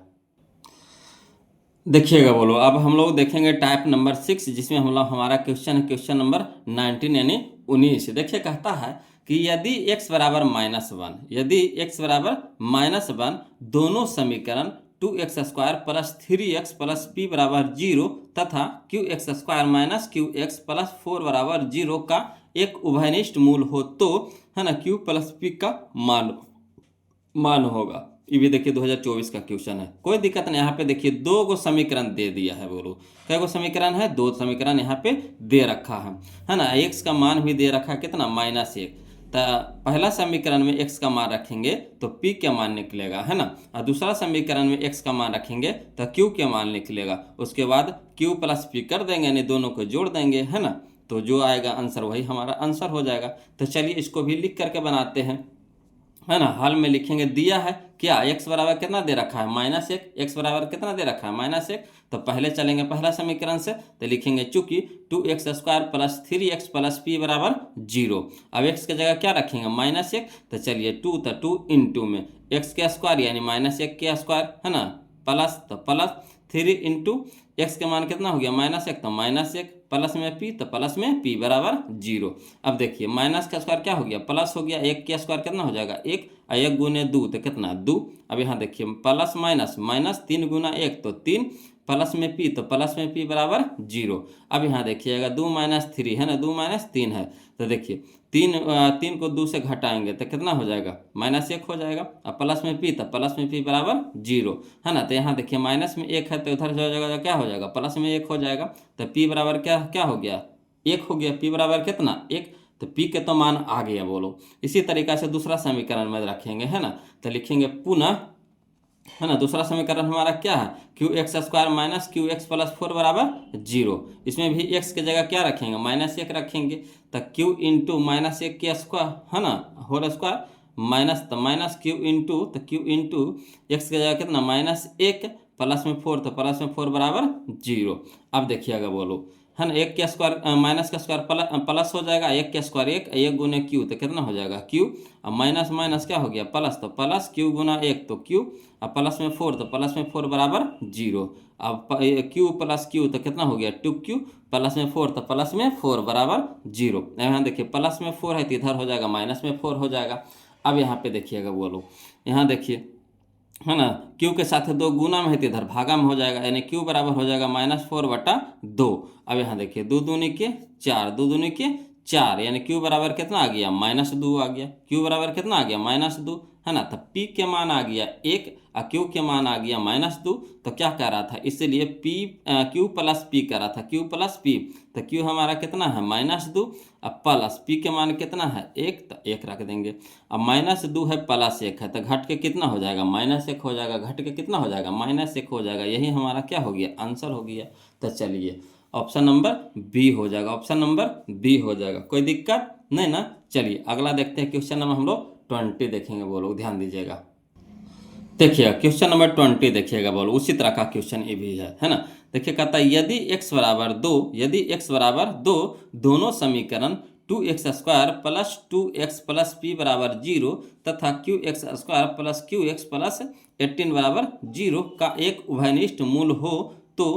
देखिएगा बोलो, अब हम लोग देखेंगे टाइप नंबर 6, जिसमें हम लोग हमारा क्वेश्चन नंबर 19 यानी 19। देखिए कहता है कि यदि x बराबर -1, यदि x बराबर -1 दोनों समीकरण 2x² + 3x + p बराबर 0 तथा qx² - qx + 4 बराबर 0 का एक उभयनिष्ठ मूल हो तो, है ना, q + p का मान होगा। ये भी देखिए 2024 का क्वेश्चन है, कोई दिक्कत नहीं। यहाँ पे देखिए 2 गो समीकरण दे दिया है बोलो, क्या गो समीकरण है 2 समीकरण यहाँ पे दे रखा है ना। x का मान भी दे रखा है कितना -1, तो पहला समीकरण में x का मान रखेंगे तो p का मान निकलेगा, है ना। और दूसरा समीकरण में x का मान रखेंगे तो q के मान निकलेगा। उसके बाद q + p कर देंगे, यानी दोनों को जोड़ देंगे, है ना। तो जो आएगा आंसर वही हमारा आंसर हो जाएगा। तो चलिए इसको भी लिख करके बनाते हैं, है ना। हाल में लिखेंगे, दिया है क्या x बराबर कितना दे रखा है -1, x बराबर कितना दे रखा है -1, तो पहले चलेंगे पहला समीकरण से, तो लिखेंगे चूंकि 2x² + 3x + p बराबर 0। अब x की जगह क्या रखेंगे -1, तो चलिए 2, तो 2 इंटू में x के स्क्वायर यानी -1 के स्क्वायर, है ना, प्लस, तो प्लस 3 इंटू x के मान कितना हो गया -1, तो -1 प्लस में p, तो प्लस में p बराबर 0। अब देखिए माइनस का स्क्वायर क्या हो गया प्लस हो गया, 1 का स्क्वायर कितना हो जाएगा 1, और 1 गुने 2 तो कितना 2। अब यहाँ देखिए प्लस माइनस 3 गुना 1 तो 3, प्लस में p, तो प्लस में p बराबर 0। अब यहाँ देखिएगा 2 - 3 है ना, 2 - 3 है, तो देखिए 3 को 2 से घटाएंगे तो कितना हो जाएगा -1 हो जाएगा, और प्लस में p, तो प्लस में p बराबर 0, है ना। तो यहाँ देखिए माइनस में 1 है तो उधर जो जाएगा क्या हो जाएगा प्लस में 1 हो जाएगा, तो p बराबर क्या हो गया 1 हो गया, p बराबर कितना 1, तो p के तो मान आ गया बोलो। इसी तरीका से दूसरा समीकरण में रखेंगे, है ना। तो लिखेंगे पुनः है ना। दूसरा समीकरण हमारा क्या है, Q x square minus Q x plus 4 बराबर 0। इसमें भी एक्स की जगह क्या रखेंगे, -1 रखेंगे, तो क्यू इंटू -1 के स्क्वायर, है ना, होल स्क्वायर, माइनस तो माइनस क्यू इंटू, तो क्यू इंटू एक्स की जगह कितना -1 प्लस में 4, तो प्लस में 4 बराबर 0। अब देखिएगा बोलो, है ना, 1 के स्क्वायर माइनस का स्क्वायर प्लस हो जाएगा, 1 के स्क्वायर 1, 1 गुने क्यू तो कितना हो जाएगा क्यू, अब माइनस माइनस क्या हो गया प्लस, तो प्लस क्यू गुना 1 तो क्यू, अब प्लस में 4 तो प्लस में 4 बराबर 0। अब क्यू प्लस क्यू तो कितना हो गया 2q, प्लस में 4 तो प्लस में 4 बराबर 0। यहाँ देखिए प्लस में 4 है तो इधर हो जाएगा माइनस में 4 हो जाएगा। अब यहाँ पे देखिएगा बोलो, यहाँ देखिए, है ना, क्यू के साथ 2 गुना में है तो इधर भागा में हो जाएगा, यानी क्यू बराबर हो जाएगा -4/2। अब यहाँ देखिए 2 दूनी के 4, 2 दूनी के 4, यानी क्यू बराबर कितना आ गया -2 आ गया, क्यू बराबर कितना आ गया -2, है ना। तो पी के मान आ गया 1 और क्यू के मान आ गया -2। तो क्या कह रहा था, इसलिए पी क्यू प्लस पी कह रहा था, क्यू प्लस पी, तो क्यू हमारा कितना है -2, अब प्लस पी के मान कितना है 1, तो 1 रख देंगे। अब -2 है प्लस 1 है, तो घट के कितना हो जाएगा -1 हो जाएगा, घट के कितना हो जाएगा -1 हो जाएगा। यही हमारा क्या हो गया आंसर हो गया। तो चलिए ऑप्शन नंबर बी हो जाएगा, ऑप्शन नंबर बी हो जाएगा, कोई दिक्कत नहीं ना। चलिए अगला देखते हैं, क्वेश्चन नंबर हम लोग 20 देखेंगे, बोलो ध्यान दीजिएगा। देखिए क्वेश्चन नंबर 20 देखिएगा, बोलो उसी तरह का क्वेश्चन ये भी है ना। देखिए कहता है यदि x बराबर 2, यदि x बराबर 2 दोनों समीकरण 2x² plus 2x plus P बराबर 0 तथा qx² प्लस qx प्लस 18 बराबर 0 का एक उभयनिष्ठ मूल हो तो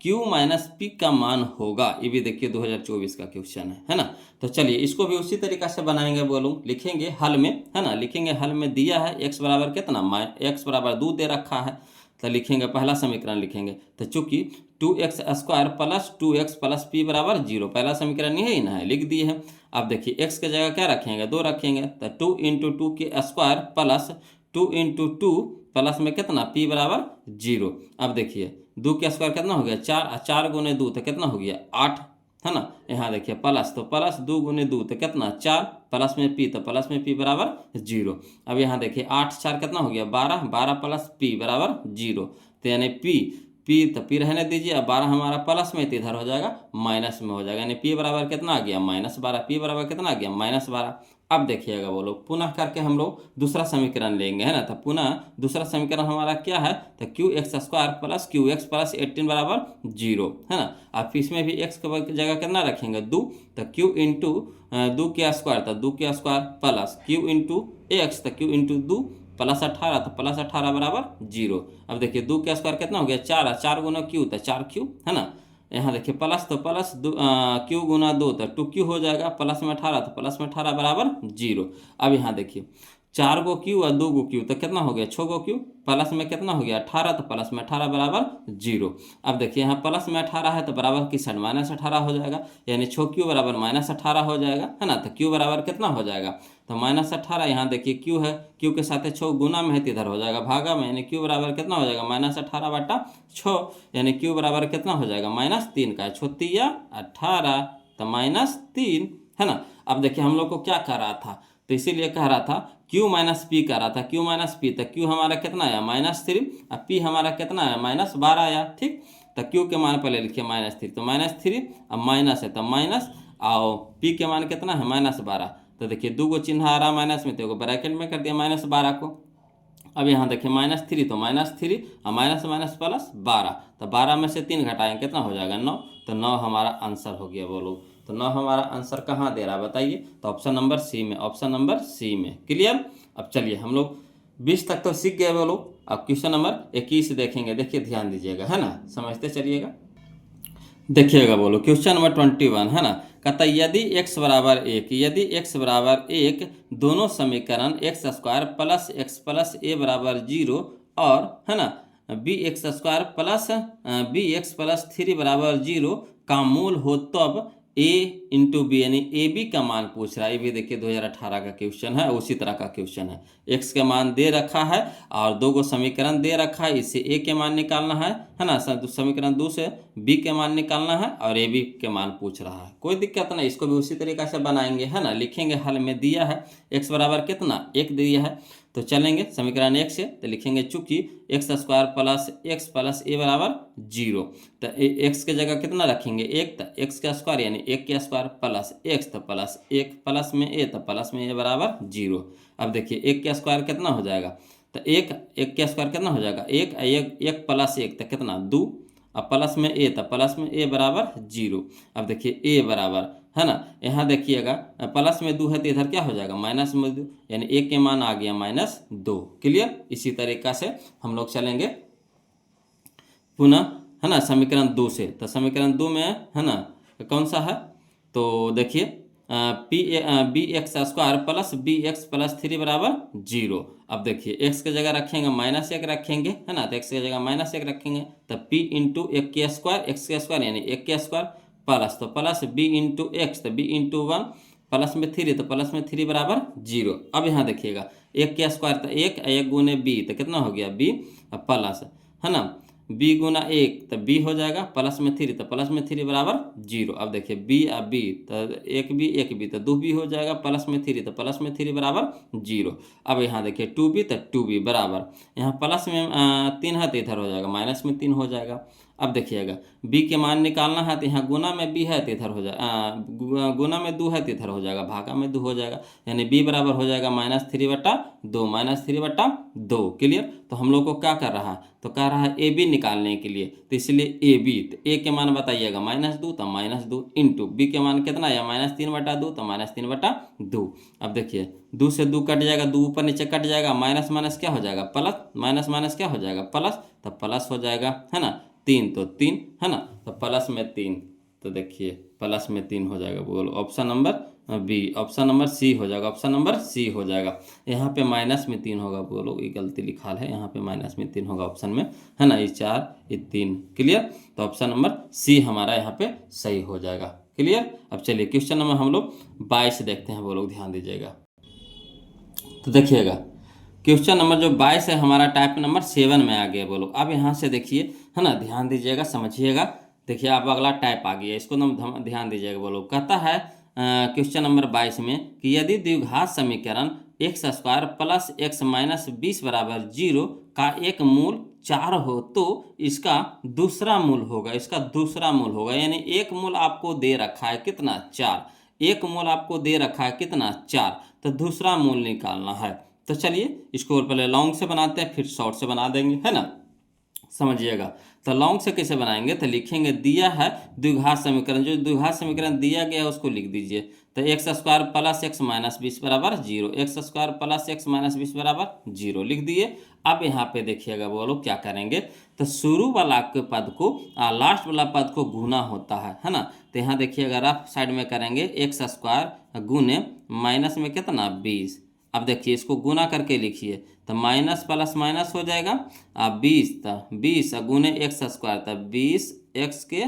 q माइनस पी का मान होगा। ये भी देखिए 2024 का क्वेश्चन है ना। तो चलिए इसको भी उसी तरीका से बनाएंगे, बोलूँ लिखेंगे हल में, है ना, लिखेंगे हल में दिया है x बराबर कितना, x बराबर 2 दे रखा है, तो लिखेंगे पहला समीकरण लिखेंगे, तो चूंकि 2x² plus 2x plus P बराबर 0, पहला समीकरण यही ना है, लिख दिए हैं। अब देखिए x की जगह क्या रखेंगे 2 रखेंगे, तो 2 इंटू 2 के स्क्वायर प्लस 2 इंटू 2 प्लस में कितना p बराबर 0। अब देखिए 2 के स्क्वायर कितना हो गया 4, 4 गुने 2 तो कितना हो गया 8, है ना। यहाँ देखिए प्लस, तो प्लस 2 गुने 2 तो कितना 4, प्लस में p तो प्लस में p बराबर 0। अब यहाँ देखिए 8 4 कितना हो गया 12, 12 प्लस p बराबर 0, तो यानी p तो p रहने दीजिए, अब 12 हमारा प्लस में तो इधर हो जाएगा माइनस में हो जाएगा, यानी p बराबर कितना आ गया -12, p बराबर कितना आ गया -12। अब देखिएगा वो लोग पुनः करके हम लोग दूसरा समीकरण लेंगे, है ना। तो पुनः दूसरा समीकरण हमारा क्या है, तो qx² प्लस qx प्लस 18 बराबर 0, है ना। अब इसमें भी x की जगह कितना रखेंगे 2, तो q इंटू 2 के स्क्वायर, तो 2 के square plus q into x, तो q इंटू 2 प्लस 18, तो प्लस 18 बराबर 0। अब देखिए 2 के स्क्वायर कितना हो गया 4, 4 गुना q तो 4q, है ना। यहाँ देखिए प्लस, तो प्लस क्यू गुना 2 तो 2q हो जाएगा, प्लस में 18 तो प्लस में 18 बराबर 0। अब यहाँ देखिए 4 गो क्यू और 2 गो क्यू तो कितना हो गया 6 गो क्यू, प्लस में कितना हो गया 18, तो प्लस में 18 बराबर 0। अब देखिए यहाँ प्लस में 18 है तो बराबर की साइड -18 हो जाएगा, यानी 6q बराबर -18 हो जाएगा, है ना। तो q बराबर कितना हो जाएगा, तो -18, यहाँ देखिए q है, q के साथ 6 गुना में है तो इधर हो जाएगा भागा में, यानी q बराबर कितना हो जाएगा -18/6, यानी q बराबर कितना हो जाएगा -3 का 6 या 18, तो -3, है ना। अब देखिए हम लोग को क्या कह रहा था, तो इसीलिए कह रहा था q माइनस पी कह रहा था, q माइनस पी, तो q हमारा कितना आया -3 और p हमारा कितना आया -12 आया, ठीक। तो q के मान पहले लिखिए -3, तो -3 अब माइनस है तो माइनस, और p के मान कितना है -12, तो देखिए 2 गो चिन्ह आ रहा माइनस में, तो एगो ब्रैकेट में कर दिया -12 को। अब यहाँ देखिए -3 तो -3 और माइनस माइनस प्लस 12, तो 12 में से 3 घटाएंगे कितना हो जाएगा 9, तो 9 हमारा आंसर हो गया, बोलो। तो 9 हमारा आंसर कहाँ दे रहा है बताइए, तो ऑप्शन नंबर सी में, ऑप्शन नंबर सी में, क्लियर। अब चलिए हम लोग 20 तक तो सीख गए बोलो, अब क्वेश्चन नंबर 21 देखेंगे, देखिए ध्यान दीजिएगा, है ना, समझते चलिएगा। देखिएगा बोलो क्वेश्चन नंबर 21, है ना। कहता यदि x बराबर 1, यदि x बराबर 1 दोनों समीकरण x² plus x plus a बराबर 0 और, है ना, bx² प्लस bx प्लस 3 बराबर 0 का मूल हो तब a इंटू बी, यानी ए बी का मान पूछ रहा है। ये भी देखिए 2018 का क्वेश्चन है, उसी तरह का क्वेश्चन है। x का मान दे रखा है और 2 गो समीकरण दे रखा है, इससे a के मान निकालना है ना, समीकरण 2 से b के मान निकालना है और ए बी के मान पूछ रहा है। कोई दिक्कत नहीं, इसको भी उसी तरीका से बनाएंगे, है ना। लिखेंगे हल में दिया है x बराबर कितना 1 दिया है, तो चलेंगे समीकरण 1 से, तो लिखेंगे चूंकि एक्स स्क्वायर प्लस ए बराबर 0, तो एक्स के जगह कितना रखेंगे 1, तो एक्स का स्क्वायर यानी 1 के स्क्वायर प्लस एक्स, तो प्लस 1 प्लस में ए, तो प्लस में ए बराबर 0। अब देखिए 1 का स्क्वायर कितना हो जाएगा, तो एक का स्क्वायर कितना हो जाएगा 1 प्लस 1 तो कितना 2, अब प्लस में ए, तो प्लस में ए बराबर 0। अब देखिए ए बराबर है ना, यहाँ देखिएगा प्लस में 2 है तो इधर क्या हो जाएगा माइनस में 2, यानी ए के मान आ गया -2। क्लियर। इसी तरीका से हम लोग चलेंगे पुनः, है ना, समीकरण 2 से। तो समीकरण 2 में है ना कौन सा है, तो देखिए B X square plus B x plus 3 बराबर 0। अब देखिए एक्स की जगह रखेंगे -1 रखेंगे, है ना, तो एक्स की जगह -1 रखेंगे, तो p इंटू एक के स्क्वायर, एक्स के स्क्वायर यानी 1 के स्क्वायर प्लस, तो प्लस b इंटू एक्स, तो b इंटू 1 प्लस में 3, तो प्लस में 3 बराबर 0। अब यहाँ देखिएगा 1 के स्क्वायर तो 1 गुने b, तो कितना हो गया b प्लस, है ना, b गुना 1 तो b हो जाएगा, प्लस में 3 तो प्लस में 3 बराबर 0। अब देखिए b अब b तो 1b तो 2b हो जाएगा, प्लस में 3 तो प्लस में 3 बराबर 0। अब यहाँ देखिए 2b तो 2b बराबर, यहाँ प्लस में 3 है तो इधर हो जाएगा माइनस में 3 हो जाएगा। अब देखिएगा b के मान निकालना है, तो यहाँ गुना में b है तो इधर हो जाएगा, गुना में 2 है तो इधर हो जाएगा, भागा में 2 हो जाएगा, यानी b बराबर हो जाएगा -3/2। क्लियर। तो हम लोग को क्या कर रहा है, तो कह रहा है ए बी निकालने के लिए, तो इसलिए ए बी, तो ए के मान बताइएगा -2, तो -2 इंटू बी के मान कितना है -3/2, तो -3/2। अब देखिए 2 से 2 कट जाएगा, 2 ऊपर नीचे कट जाएगा, माइनस माइनस क्या हो जाएगा प्लस, माइनस माइनस क्या हो जाएगा प्लस, तो प्लस हो जाएगा, है ना, 3 तो 3, है ना, तो प्लस में 3, तो देखिए प्लस में 3 हो जाएगा, बोलो option number B, option number C हो जाएगा, ऑप्शन नंबर सी हो जाएगा। यहाँ पे माइनस में 3 होगा, बोलो ये गलती लिखा है, यहाँ पे माइनस में 3 होगा ऑप्शन में, है ना, ये 4 ये 3। क्लियर। तो ऑप्शन नंबर सी हमारा यहाँ पे सही हो जाएगा। क्लियर। अब चलिए क्वेश्चन नंबर हम लोग 22 देखते हैं, वो लोग ध्यान दीजिएगा। तो देखिएगा क्वेश्चन नंबर जो 22 है हमारा टाइप नंबर 7 में आ गया, बोलो। अब यहाँ से देखिए, है ना, ध्यान दीजिएगा, समझिएगा। देखिए अब अगला टाइप आ गया, इसको ध्यान दीजिएगा, बोलो। कहता है क्वेश्चन नंबर 22 में कि यदि द्विघात समीकरण x square plus x minus 20 बराबर 0 का एक मूल 4 हो तो इसका दूसरा मूल होगा, इसका दूसरा मूल होगा, यानी एक मूल आपको दे रखा है कितना 4, एक मूल आपको दे रखा है कितना 4, तो दूसरा मूल निकालना है। तो चलिए इसको पहले लॉन्ग से बनाते हैं, फिर शॉर्ट से बना देंगे, है ना, समझिएगा। तो लॉन्ग से कैसे बनाएंगे, तो लिखेंगे दिया है द्विघात समीकरण, जो द्विघात समीकरण दिया गया है उसको लिख दीजिए। तो x square plus x minus 20 बराबर 0, x square plus x minus 20 बराबर 0 लिख दिए। अब यहाँ पे देखिएगा वो लोग क्या करेंगे, तो शुरू वाला के पद को लास्ट वाला पद को गुना होता है ना। तो यहाँ देखिएगा रफ साइड में करेंगे एक्स स्क्वायर गुने माइनस में कितना 20। अब देखिए इसको गुना करके लिखिए, तो माइनस प्लस माइनस हो जाएगा, अब 20 गुने एक्स स्क्वायर, तब 20 एक्स के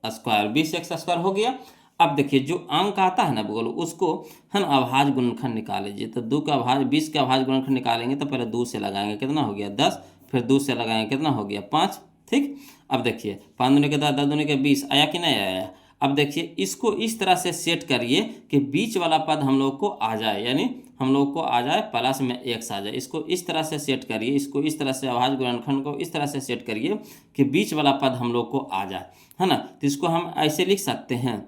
स्क्वायर, 20 एक्स स्क्वायर हो गया। अब देखिए जो अंक आता है ना बोलो उसको हम अभाज्य गुणनखंड निकाल लीजिए। तो 2 का अभाज्य 20 का अभाज्य गुणनखंड निकालेंगे तो पहले 2 से लगाएंगे, कितना हो गया 10, फिर 2 से लगाएंगे कितना हो गया 5। ठीक। अब देखिए 5 दूनी के 10, 10 दूनी के 20 आया कि नहीं आया। अब देखिए इसको इस तरह से सेट करिए कि बीच वाला पद हम लोग को आ जाए, यानी हम लोग को आ जाए प्लस में एक्स आ जाए। इसको इस तरह से सेट करिए, इसको इस तरह से अभाज्य गुणनखंड को इस तरह से सेट करिए कि बीच वाला पद हम लोग को आ जाए, है ना। तो इसको हम ऐसे लिख सकते हैं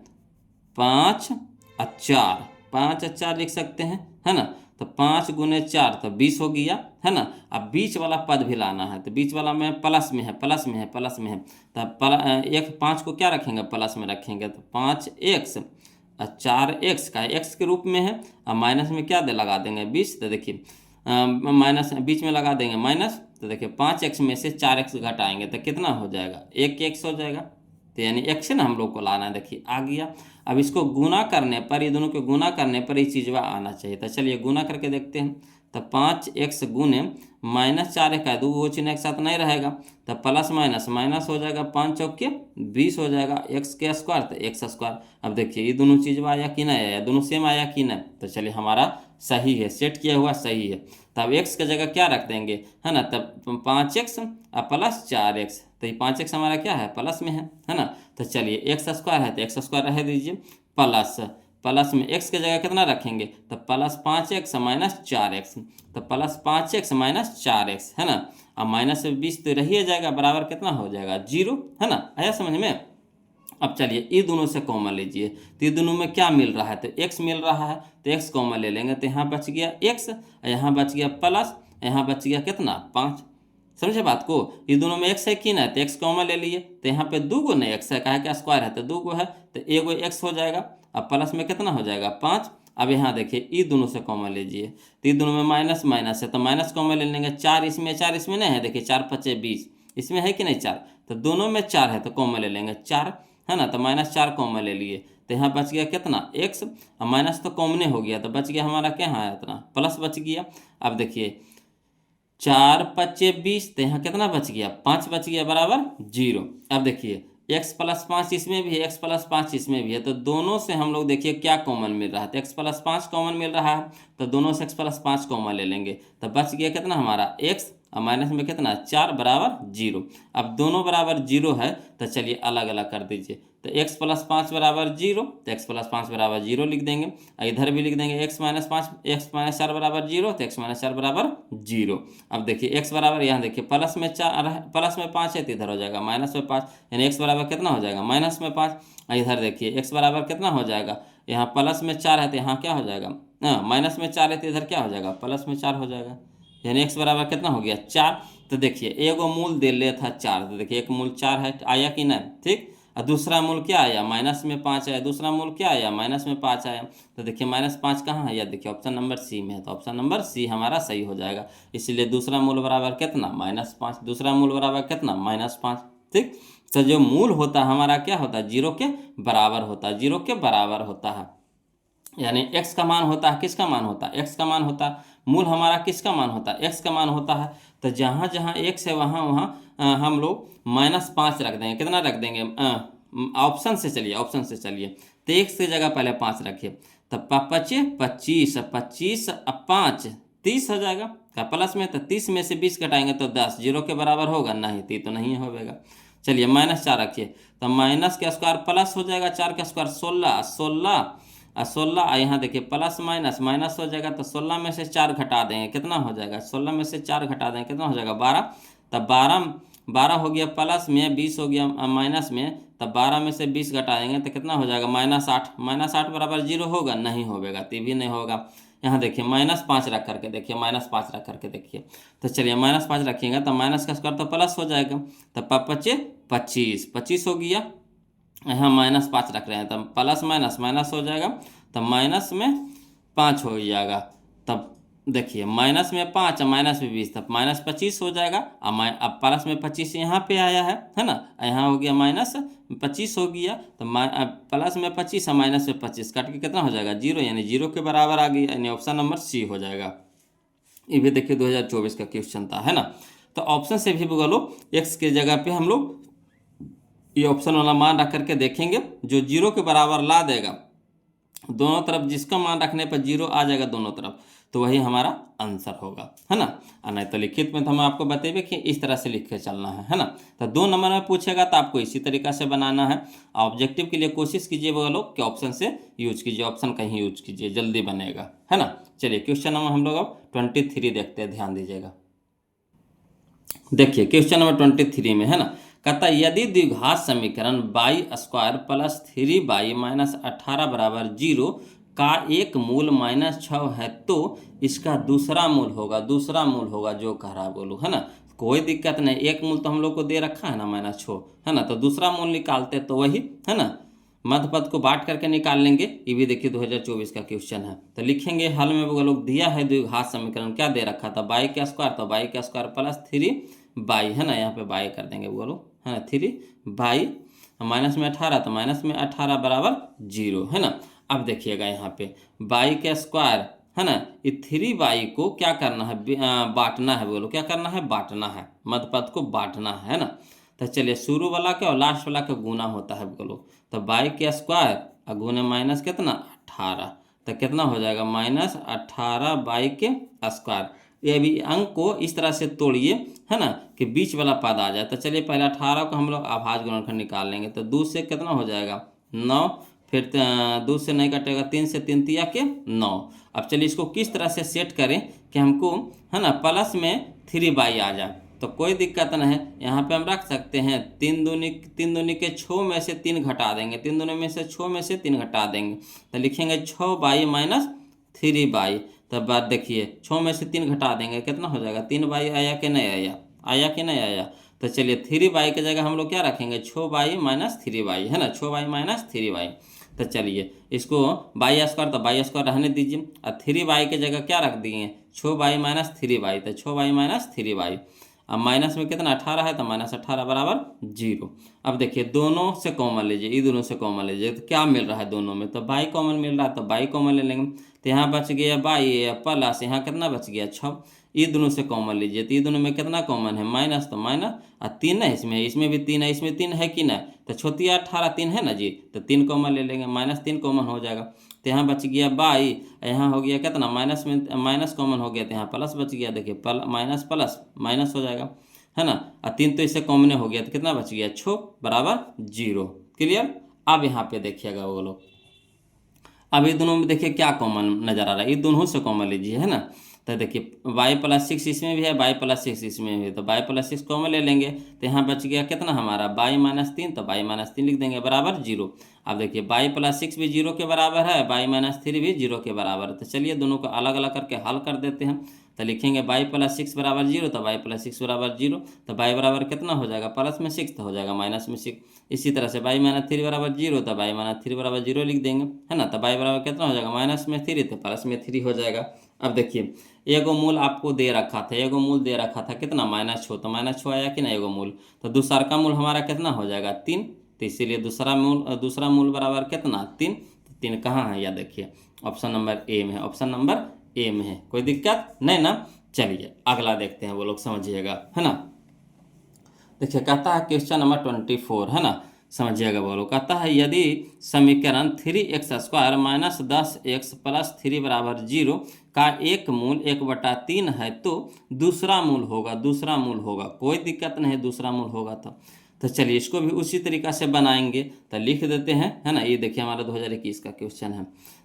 5 और 4, 5 और 4 लिख सकते हैं, है ना। तो 5 गुने 4 तो 20 हो गया, है ना। अब बीच वाला पद भी लाना है, तो बीच वाला में प्लस में है, प्लस में है, प्लस में है, तो एक 5 को क्या रखेंगे प्लस में रखेंगे, तो 5x 4x का एक्स के रूप में है, और माइनस में क्या लगा देंगे 20। तो देखिए माइनस बीच में लगा देंगे माइनस, तो देखिए 5x में से 4x घटाएंगे तो कितना हो जाएगा 1x हो जाएगा। तो यानी x ना हम लोग को लाना है, देखिए आ गया। अब इसको गुना करने पर, ये दोनों को गुना करने पर ये चीज़ आना चाहिए। तो चलिए गुना करके देखते हैं। तो 5x गुने माइनस 4 का 2 वो चिन्ह एक साथ नहीं रहेगा, तो प्लस माइनस माइनस हो जाएगा, 5 चौके 20 हो जाएगा, एक्स के स्क्वायर तो एक्स स्क्वायर। अब देखिए ये दोनों चीज़ आया कि नहीं आया, दोनों सेम आया कि नहीं। तो चलिए हमारा सही है, सेट किया हुआ सही है। तब एक्स की जगह क्या रख देंगे, है ना, तब 5x और प्लस 4x, तो ये 5x हमारा क्या है प्लस में है ना। तो चलिए एक्स स्क्वायर है तो एक्स स्क्वायर रह दीजिए, प्लस प्लस में x की जगह कितना रखेंगे, तो प्लस 5x माइनस 4x, तो प्लस 5x माइनस 4x है ना। अब माइनस 20 तो रही जाएगा, बराबर कितना हो जाएगा 0 है ना। आया समझ में। अब चलिए ये दोनों से कॉमन लीजिए, तो ये दोनों में क्या मिल रहा है, तो x मिल रहा है, तो x कॉमन ले लेंगे, तो यहाँ बच गया x, यहाँ बच गया प्लस, यहाँ बच गया कितना 5। समझे बात को। ये दोनों में x है कि ना, तो x कॉमन ले लिए, तो यहाँ पे 2 गो नहीं x है, कहा क्या स्क्वायर है तो 2 गो है, तो एगो x हो जाएगा। अब प्लस में कितना हो जाएगा 5। अब यहाँ देखिए ये दोनों से कॉमन लीजिए, तो ये दोनों में माइनस माइनस है, तो माइनस कॉमन ले लेंगे। 4 इसमें नहीं है, देखिए 4 5 20, इसमें है कि नहीं 4, तो दोनों में 4 है तो कॉमन ले लेंगे 4 है ना, तो माइनस 4 कॉमन ले लिए, तो यहाँ बच गया कितना x। अब माइनस तो कॉमने हो गया, तो बच गया हमारा क्या है इतना प्लस बच गया। अब देखिए 4 5 20, तो यहाँ कितना बच गया 5 बच गया, बराबर 0। अब देखिए x प्लस 5 इसमें भी है, x प्लस 5 इसमें भी है, तो दोनों से हम लोग देखिए क्या कॉमन मिल रहा है, तो x प्लस 5 कॉमन मिल रहा है, तो दोनों से x प्लस 5 कॉमन ले लेंगे, तो बच गया कितना हमारा x, और माइनस में कितना 4 बराबर 0। अब दोनों बराबर 0 है, तो चलिए अलग अलग कर दीजिए, तो x प्लस 5 बराबर 0, तो x प्लस 5 बराबर 0 लिख देंगे। इधर भी लिख देंगे x माइनस 5, x माइनस 4 बराबर 0, तो x माइनस 4 बराबर 0। अब देखिए x बराबर, यहाँ देखिए प्लस में 4 है, प्लस में 5 है, तो इधर हो जाएगा माइनस में 5, यानी x बराबर कितना हो जाएगा माइनस में 5। इधर देखिए x बराबर कितना हो जाएगा, यहाँ प्लस में 4 है, तो यहाँ क्या हो जाएगा माइनस में 4 है, तो इधर क्या हो जाएगा प्लस में 4 हो जाएगा, यानी x बराबर कितना हो गया 4। तो देखिए एगो मूल दे लिया था 4, तो देखिए एक मूल 4 है, आया कि नहीं, ठीक। और दूसरा मूल क्या आया, माइनस में 5 आया, दूसरा मूल क्या आया माइनस में 5 आया, तो देखिए माइनस 5 कहाँ है, या देखिए ऑप्शन नंबर सी में है, तो ऑप्शन नंबर सी हमारा सही हो जाएगा। इसलिए दूसरा मूल बराबर कितना -5, दूसरा मूल बराबर कितना -5, ठीक। तो जो मूल होता है हमारा क्या होता है, 0 के बराबर होता है, 0 के बराबर होता है, यानी x का मान होता है, किसका मान होता है, x का मान होता है। मूल हमारा किसका मान होता है, x का मान होता है। तो जहाँ जहाँ x है वहाँ वहाँ हम लोग -5 रख देंगे, कितना रख देंगे ऑप्शन से चलिए, ऑप्शन से चलिए, तो x की जगह पहले 5 रखिए, तब 5 25, 25 5 30 हो जाएगा का प्लस में, तो 30 में से 20 घटाएंगे तो 10, 0 के बराबर होगा नहीं, तो नहीं होगा। चलिए -4 रखिए, तो माइनस का स्क्वायर प्लस हो जाएगा, 4 का स्क्वायर 16, 16 यहाँ देखिए प्लस माइनस माइनस हो जाएगा, तो 16 में से 4 घटा देंगे, कितना हो जाएगा 16 में से 4 घटा देंगे, कितना हो जाएगा 12, तब 12 हो गया प्लस में, 20 हो गया माइनस में, तब 12 में से 20 घटा देंगे तो कितना हो जाएगा -8 बराबर 0 होगा नहीं होगा, तो भी नहीं होगा। यहाँ देखिए -5 रख करके देखिए, -5 रख करके देखिए, तो चलिए -5 रखिएगा, तो माइनस का स्क्वायर तो प्लस हो जाएगा, तब 25 25 हो गया, यहाँ -5 रख रहे हैं, तब प्लस माइनस माइनस हो जाएगा, तब माइनस में 5 हो जाएगा, तब देखिए माइनस में 5 माइनस में 20, तब -25 हो जाएगा। अब प्लस में 25 यहाँ पे आया है ना, यहाँ हो गया -25 हो गया, तो प्लस में 25 माइनस में 25 काट के कितना हो जाएगा 0, यानी 0 के बराबर आ गया, यानी ऑप्शन नंबर सी हो जाएगा। ये भी देखिए 2024 का क्वेश्चन था, है ना। तो ऑप्शन से भी बोलो x के जगह पे हम लोग ये ऑप्शन वाला मान रख करके देखेंगे, जो 0 के बराबर ला देगा दोनों तरफ, जिसका मान रखने पर 0 आ जाएगा दोनों तरफ, तो वही हमारा आंसर होगा, है ना। और नहीं तो लिखित में तो हम आपको बताइए कि इस तरह से लिख के चलना है ना। तो 2 नंबर में पूछेगा तो आपको इसी तरीका से बनाना है। ऑब्जेक्टिव के लिए कोशिश कीजिए वो लोग कि ऑप्शन से यूज कीजिए, ऑप्शन कहीं यूज कीजिए, जल्दी बनेगा, है ना। चलिए क्वेश्चन नंबर हम लोग अब 23 देखते हैं, ध्यान दीजिएगा। देखिए क्वेश्चन नंबर 23 में है ना, कहता यदि द्विघात समीकरण y² प्लस 3y माइनस 18 बराबर 0 का एक मूल -6 है, तो इसका दूसरा मूल होगा जो कह रहा बोलो, है ना। कोई दिक्कत नहीं, एक मूल तो हम लोग को दे रखा है ना -6, है ना, तो दूसरा मूल निकालते तो वही, है ना, मध्य पद को बांट करके निकाल लेंगे। ये भी देखिए 2024 का क्वेश्चन है। तो लिखेंगे हल में वो लोग दिया है द्विघात समीकरण, क्या दे रखा था y² तो y² प्लस 3y, है ना, यहाँ पे y कर देंगे वो लोग, है ना, 3y माइनस में 18, तो माइनस में 18 बराबर 0, है ना। अब देखिएगा यहाँ पे y², है ना, ये 3y को क्या करना है, बांटना है, बोलो क्या करना है, बांटना है, मध्य पद को बांटना है ना। तो चलिए शुरू वाला के और लास्ट वाला का गुना होता है बोलो, तो y² और गुने माइनस कितना 18, तो कितना हो जाएगा -18y²। ये भी अंक को इस तरह से तोड़िए, है ना, कि बीच वाला पद आ जाए। तो चलिए पहले 18 को हम लोग अभाज्य गुणनखंड निकाल लेंगे, तो 2 से कितना हो जाएगा 9, फिर 2 से नहीं कटेगा, 3 से 3 तिया के 9। अब चलिए इसको किस तरह से सेट करें कि हमको है ना प्लस में 3 आ जाए। तो कोई दिक्कत नहीं है, यहाँ पे हम रख सकते हैं 3 दूनी के 6 में से 3 घटा देंगे, 3 दूनी में से 6 में से 3 घटा देंगे तो लिखेंगे 6y माइनस 3y। तब बात देखिए 6 में से 3 घटा देंगे कितना हो जाएगा, 3y आया कि नहीं आया, आया कि नहीं आया। तो चलिए 3y की जगह हम लोग क्या रखेंगे, 6y माइनस 3y है ना, 6y माइनस 3y। तो चलिए इसको बाई स्क्वायर, तो बाई स्क्वायर रहने दीजिए और 3y की जगह क्या रख दिए 6y माइनस 3y, तो 6y माइनस 3y। अब माइनस में कितना 18 है, तो माइनस 18 बराबर 0। अब देखिए दोनों से कॉमन लीजिए, ये दोनों से कॉमन लीजिए तो क्या मिल रहा है दोनों में, तो बाई कॉमन मिल रहा है तो बाई कॉमन ले लेंगे। तो यहाँ बच गया बाई प्लस यहाँ कितना बच गया 6, ये दोनों से कॉमन लीजिए तो ये दोनों में कितना कॉमन है माइनस, तो माइनस और 3 है इसमें भी 3 है, इसमें 3 है कि ना, तो छोटी 18 3 है ना जी, तो 3 कॉमन ले लेंगे, माइनस 3 कॉमन हो जाएगा। तो यहाँ बच गया बाई, यहाँ हो गया कितना माइनस में माइनस कॉमन हो गया तो यहाँ प्लस बच गया, देखिए माइनस प्लस माइनस हो जाएगा है ना, और 3 तो इससे कॉमन हो गया तो कितना बच गया 6 बराबर 0। क्लियर। अब यहाँ पे देखिएगा वो लोग, अब ये दोनों में देखिए क्या कॉमन नजर आ रहा है, ये दोनों से कॉमन लीजिए है ना। तो देखिए y+6 इसमें भी है, y+6 इसमें भी है, तो y+6 कॉमन ले लेंगे तो यहाँ बच गया कितना हमारा y-3, तो y-3 लिख देंगे बराबर 0। अब देखिए y+6 भी 0 के बराबर है, y-3 भी 0 के बराबर है। तो चलिए दोनों को अलग अलग करके हल कर देते हैं। तो लिखेंगे y+6 बराबर 0, तो y+6 बराबर 0, तो y बराबर कितना हो जाएगा प्लस में 6 तो हो जाएगा माइनस में 6। इसी तरह से y-3 बराबर 0, तो y-3 बराबर 0 लिख देंगे है ना, तो y बराबर कितना हो जाएगा -3, तो प्लस में 3 हो जाएगा। अब देखिए एगो मूल आपको दे रखा था, एगो मूल दे रखा था कितना -6, तो -6 आया कि ना एगो मूल, तो दूसरा का मूल हमारा कितना हो जाएगा 3, तो इसीलिए दूसरा मूल बराबर कितना 3। तो 3 कहाँ है, या देखिए ऑप्शन नंबर ए में है, ऑप्शन नंबर ए में है, कोई दिक्कत नहीं ना। चलिए अगला देखते हैं, वो लोग समझिएगा है ना। देखिए कहता है क्वेश्चन नंबर 24 है ना, समझिएगा बोलो। कहता है यदि समीकरण 3x² माइनस 10x प्लस 3 बराबर 0 का एक मूल 1/3 है तो दूसरा मूल होगा, दूसरा मूल होगा, कोई दिक्कत नहीं, दूसरा मूल होगा। तो चलिए इसको भी उसी तरीका से बनाएंगे, तो लिख देते हैं है ना। ये देखिए हमारा 2021 का क्वेश्चन है।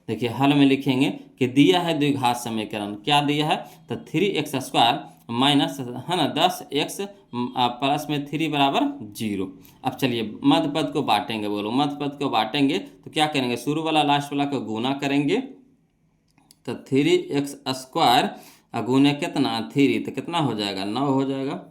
देखिए हल में लिखेंगे कि दिया है द्विघात समीकरण, क्या दिया है, तो 3x² माइनस है ना 10x प्लस में 3 बराबर 0। अब चलिए मध्य पद को बांटेंगे, बोलो मध्य पद को बांटेंगे तो क्या करेंगे, शुरू वाला लास्ट वाला को गुना करेंगे, तो 3x² गुने कितना 3, तो कितना हो जाएगा 9 हो जाएगा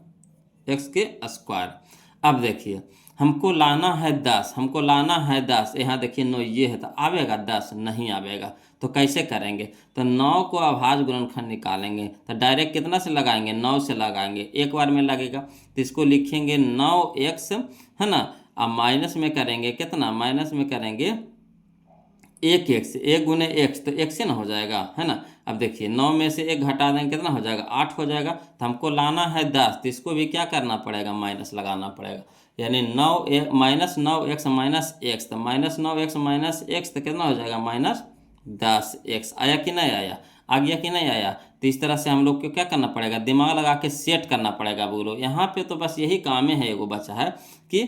x के स्क्वायर। अब देखिए हमको लाना है 10, हमको लाना है 10, यहाँ देखिए 9 ये है, तो आवेगा 10 नहीं आवेगा, तो कैसे करेंगे, तो 9 को अभाज्य गुणनखंड निकालेंगे, तो डायरेक्ट कितना से लगाएंगे 9 से लगाएंगे, एक बार में लगेगा, तो इसको लिखेंगे 9x है ना, अब माइनस में करेंगे कितना, माइनस में करेंगे 1x, 1 गुने x, तो x से ना हो जाएगा है ना। अब देखिए 9 में से 1 घटा देंगे कितना हो जाएगा 8 हो जाएगा, तो हमको लाना है 10, तो इसको भी क्या करना पड़ेगा माइनस लगाना पड़ेगा, यानी 9 माइनस 9x माइनस x, तो -9x माइनस x तो कितना हो जाएगा -10x। आया कि नहीं आया, आ गया कि नहीं आया। तो इस तरह से हम लोग को क्या करना पड़ेगा, दिमाग लगा के सेट करना पड़ेगा। बोलो यहाँ पे तो बस यही काम है, एगो बचा है कि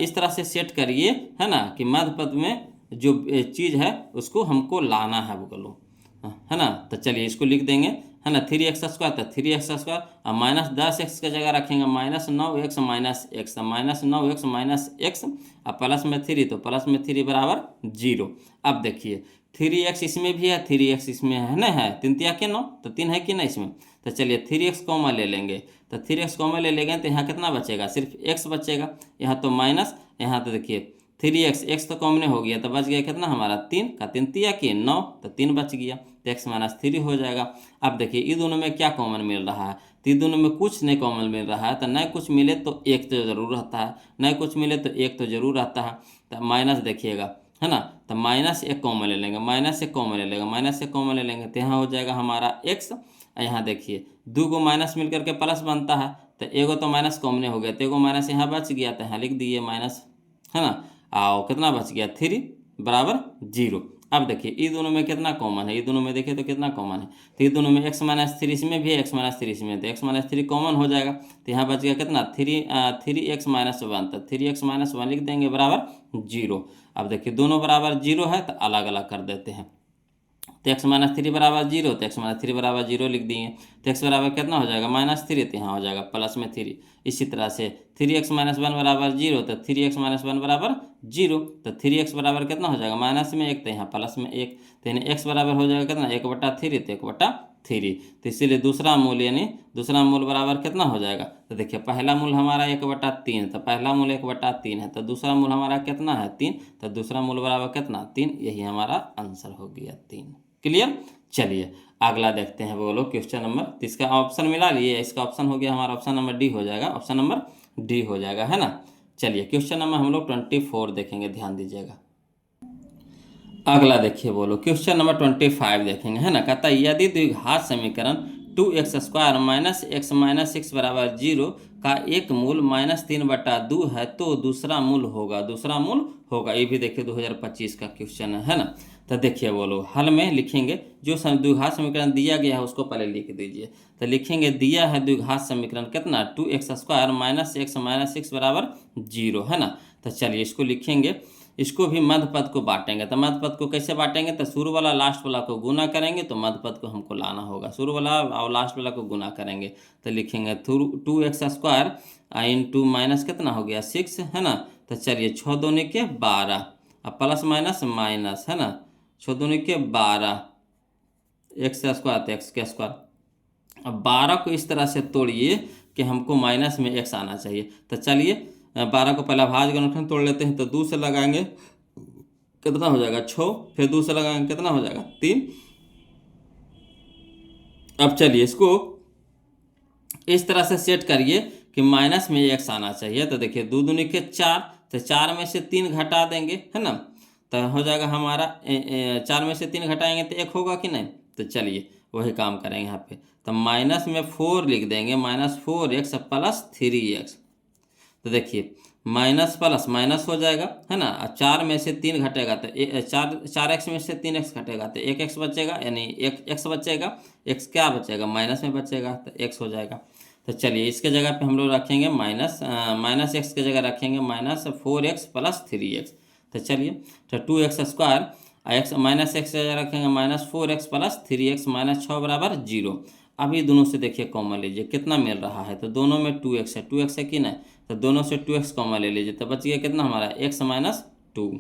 इस तरह से सेट करिए है ना, कि मध्य पद में जो चीज़ है उसको हमको लाना है बोलो है ना। तो चलिए इसको लिख देंगे है ना 3x² तो 3x² और माइनस 10x की जगह रखेंगे -9x minus x, -9x minus x और प्लस में 3, तो प्लस में 3 बराबर 0। अब देखिए 3x इसमें भी है, 3x इसमें है ना, है 3 तिया के 9, तो 3 है कि ना इसमें। तो चलिए 3x कॉमन ले लेंगे, तो 3x कॉमन ले लेंगे तो यहाँ कितना बचेगा, सिर्फ x बचेगा, यहाँ तो माइनस, यहाँ तो देखिए 3x, x तो कॉमन हो गया, तो बच गया कितना हमारा 3 का 3 तिया के 9, तो 3 बच गया, तो x - 3 हो जाएगा। अब देखिए ये दोनों में क्या कॉमन मिल रहा है, तो ये दोनों में कुछ नहीं कॉमन मिल रहा है, तो नहीं कुछ मिले तो एक तो जरूर रहता है, नहीं कुछ मिले तो एक तो जरूर रहता है। तो माइनस देखिएगा है ना, तो -1 कॉमन ले लेंगे, -1 कॉमन ले लेंगे, -1 कॉमन ले लेंगे, तो यहाँ हो जाएगा हमारा x। यहाँ देखिए 2 को माइनस मिल करके प्लस बनता है, तो एगो तो माइनस कॉमन हो गया, तो एगो माइनस यहाँ बच गया, तो यहाँ लिख दिए माइनस है ना, आओ कितना बच गया 3 बराबर 0। अब देखिए ये दोनों में कितना कॉमन है, ये दोनों में देखिए तो कितना कॉमन है, तो ये दोनों में x माइनस थ्री इसमें भी है, x माइनस थ्री इसमें, तो x माइनस थ्री कॉमन हो जाएगा, तो यहाँ बच गया कितना थ्री एक्स माइनस वन, तो थ्री एक्स माइनस वन लिख देंगे बराबर जीरो। अब देखिए दोनों बराबर जीरो है तो अलग अलग कर देते हैं, तो एक्स माइनस थ्री बराबर जीरो, तो एक्स माइनस थ्री बराबर जीरो लिख दिए, तो एक्स बराबर कितना हो जाएगा माइनस थ्री, तो यहाँ हो जाएगा प्लस में थ्री। इसी तरह से थ्री एक्स माइनस वन बराबर जीरो, तो थ्री एक्स माइनस वन बराबर जीरो, तो थ्री एक्स बराबर कितना हो जाएगा माइनस में एक, तो यहाँ प्लस में एक, तो यानी एक्स बराबर हो जाएगा कितना एक बटा थ्री, तो एक बटा थ्री। तो इसीलिए दूसरा मूल यानी दूसरा मूल बराबर कितना हो जाएगा, तो देखिए पहला मूल हमारा एक बटा तीन, तो पहला मूल एक बटा तीन है, तो दूसरा मूल हमारा कितना है तीन, तो दूसरा मूल बराबर कितना तीन, यही हमारा आंसर हो गया तीन। क्लियर। चलिए अगला देखते हैं, बोलो क्वेश्चन नंबर, तो इसका ऑप्शन मिला लिए, इसका ऑप्शन हो गया हमारा ऑप्शन नंबर डी हो जाएगा, ऑप्शन नंबर डी हो जाएगा, है ना। चलिए क्वेश्चन नंबर हम लोग 24 देखेंगे, ध्यान दीजिएगा। अगला देखिए, बोलो क्वेश्चन नंबर 25 देखेंगे, है ना। कहता है यदि द्विघात समीकरण 2x² minus x minus six बराबर जीरो का एक मूल माइनस तीन बटा दो है तो दूसरा मूल होगा, दूसरा मूल होगा। ये भी देखिए 2025 का क्वेश्चन है ना। तो देखिए बोलो हल में लिखेंगे, जो द्विघात समीकरण दिया गया है उसको पहले लिख दीजिए। तो लिखेंगे दिया है द्विघात समीकरण कितना 2x² minus x minus six बराबर जीरो, है ना। तो चलिए इसको लिखेंगे, इसको भी मध्य पद को बांटेंगे। तो मध्य पद को कैसे बांटेंगे, तो शुरू वाला लास्ट वाला को गुना करेंगे, तो मध्य पद को हमको लाना होगा, शुरू वाला और लास्ट वाला को गुना करेंगे। तो लिखेंगे 2x² इंटू माइनस कितना हो गया सिक्स, है ना। तो चलिए छः दूनी के 12, अब प्लस माइनस माइनस, है ना, छः दूनी के 12 एक्स स्क्वायर तो एक्स के स्क्वायर। अब 12 को इस तरह से तोड़िए कि हमको माइनस में एक्स आना चाहिए। तो चलिए 12 को पहला भाज्य गुणनखंड तोड़ लेते हैं, तो 2 से लगाएंगे कितना हो जाएगा 6, फिर 2 से लगाएंगे कितना हो जाएगा 3। अब चलिए इसको इस तरह से सेट करिए कि माइनस में एक्स आना चाहिए। तो देखिए 2 दूनी के 4, तो 4 में से 3 घटा देंगे, है ना, तो हो जाएगा हमारा 4 में से 3 घटाएंगे तो 1 होगा कि नहीं। तो चलिए वही काम करेंगे यहाँ पे, तो माइनस में 4 लिख देंगे, माइनस 4x प्लस 3x। तो देखिए माइनस प्लस माइनस हो जाएगा, है ना। 4 में से 3 घटेगा तो 4x में से 3x घटेगा तो 1x बचेगा, यानी 1x बचेगा, x क्या बचेगा माइनस में बचेगा, तो x हो जाएगा। तो चलिए इसके जगह पे हम लोग रखेंगे माइनस एक्स की जगह रखेंगे माइनस 4x प्लस 3x। तो चलिए तो 2x² एक्स माइनस एक्स की जगह रखेंगे minus 4x plus 3x minus 6 बराबर जीरो। अब ये दोनों से देखिए कॉमन लीजिए कितना मिल रहा है, तो दोनों में 2x है, 2x है कि नहीं, तो दोनों से 2x कॉमन ले लीजिए, तो बच गया कितना हमारा x माइनस 2।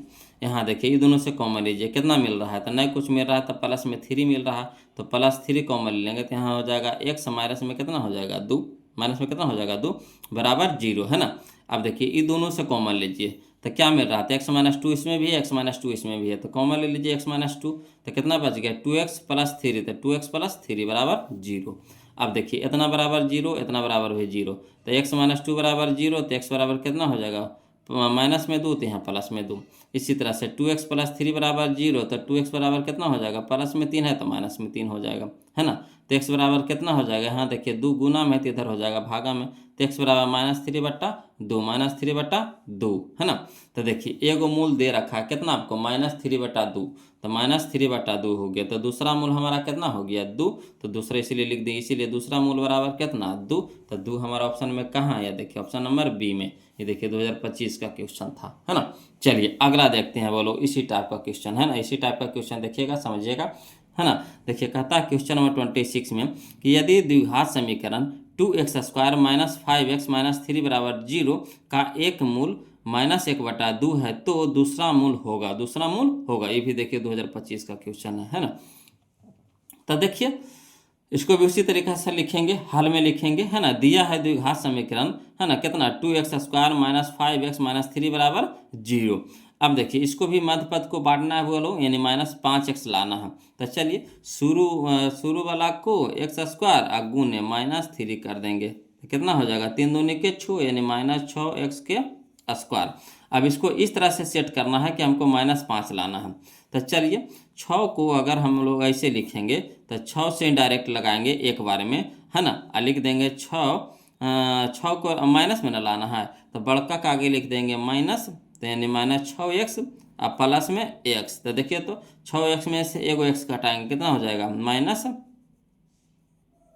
यहाँ देखिए ये दोनों से कॉमन लीजिए कितना मिल रहा है, तो नहीं कुछ मिल रहा है, तो प्लस में 3 मिल रहा है, तो प्लस 3 कॉमन ले लेंगे, तो यहाँ हो जाएगा x माइनस में कितना हो जाएगा 2, माइनस में कितना हो जाएगा 2 बराबर जीरो, है ना। अब देखिए ये दोनों से कॉमन लीजिए, तो क्या मिल रहा था x माइनस 2 इसमें भी है, x माइनस 2 इसमें भी है, तो कॉमन ले लीजिए x माइनस 2, तो कितना बच गया 2x प्लस 3, तो 2x प्लस 3 बराबर जीरो। अब देखिए इतना बराबर जीरो, इतना बराबर हुई जीरो, तो x माइनस 2 बराबर जीरो, तो x बराबर कितना हो जाएगा माइनस में 2, तो यहाँ प्लस में 2। इसी तरह से 2x प्लस 3 बराबर जीरो, तो 2x बराबर कितना हो जाएगा प्लस में 3 है तो माइनस में 3 हो जाएगा, है ना। तो x बराबर कितना हो जाएगा, यहाँ देखिए 2 गुना में तो इधर हो जाएगा भागा में, तो x बराबर माइनस 3 बट्टा 2, माइनस 3 बट्टा 2, है ना। तो देखिए एगो मूल दे रखा है कितना आपको माइनस 3 बट्टा 2, तो माइनस 3 बट्टा 2 हो गया, तो दूसरा मूल हमारा कितना हो गया 2, तो दूसरा इसीलिए लिख दें, इसीलिए दूसरा मूल बराबर कितना 2, तो 2 हमारा ऑप्शन में कहाँ है, देखिए ऑप्शन नंबर बी में, ये देखिए 2025 का क्वेश्चन था, है ना। चलिए अगला देखते हैं, बोलो इसी टाइप का क्वेश्चन है ना, इसी टाइप का क्वेश्चन देखिएगा समझिएगा, है ना। देखिए कहता है क्वेश्चन नंबर 26 में कि यदि द्विघात समीकरण 2x² माइनस 5x माइनस 3 बराबर जीरो का एक मूल माइनस 1/2 है तो दूसरा मूल होगा, दूसरा मूल होगा। ये भी देखिए 2025 का क्वेश्चन है ना। तो देखिए इसको भी उसी तरीके से लिखेंगे, हल में लिखेंगे, है ना। दिया है द्विघात समीकरण, है ना, कितना 2x² माइनस 5x माइनस 3 बराबर जीरो। अब देखिए इसको भी मध्य पद को बांटना है बोलो, यानी माइनस 5x लाना है। तो चलिए शुरू वाला को x² और गुने माइनस 3 कर देंगे, तो कितना हो जाएगा 3 दूनी के 6, यानी माइनस 6x के स्क्वायर। अब इसको इस तरह से सेट करना है कि हमको माइनस 5 लाना है। तो चलिए 6 को अगर हम लोग ऐसे लिखेंगे तो 6 से डायरेक्ट लगाएंगे एक बार में, है ना, और लिख देंगे 6 को माइनस में ना लाना है, तो बड़का का आगे लिख देंगे माइनस, तो यानी माइनस 6x अब प्लस में एक्स, तो देखिए तो 6x में से एगो एक्स घटाएंगे कितना हो जाएगा, माइनस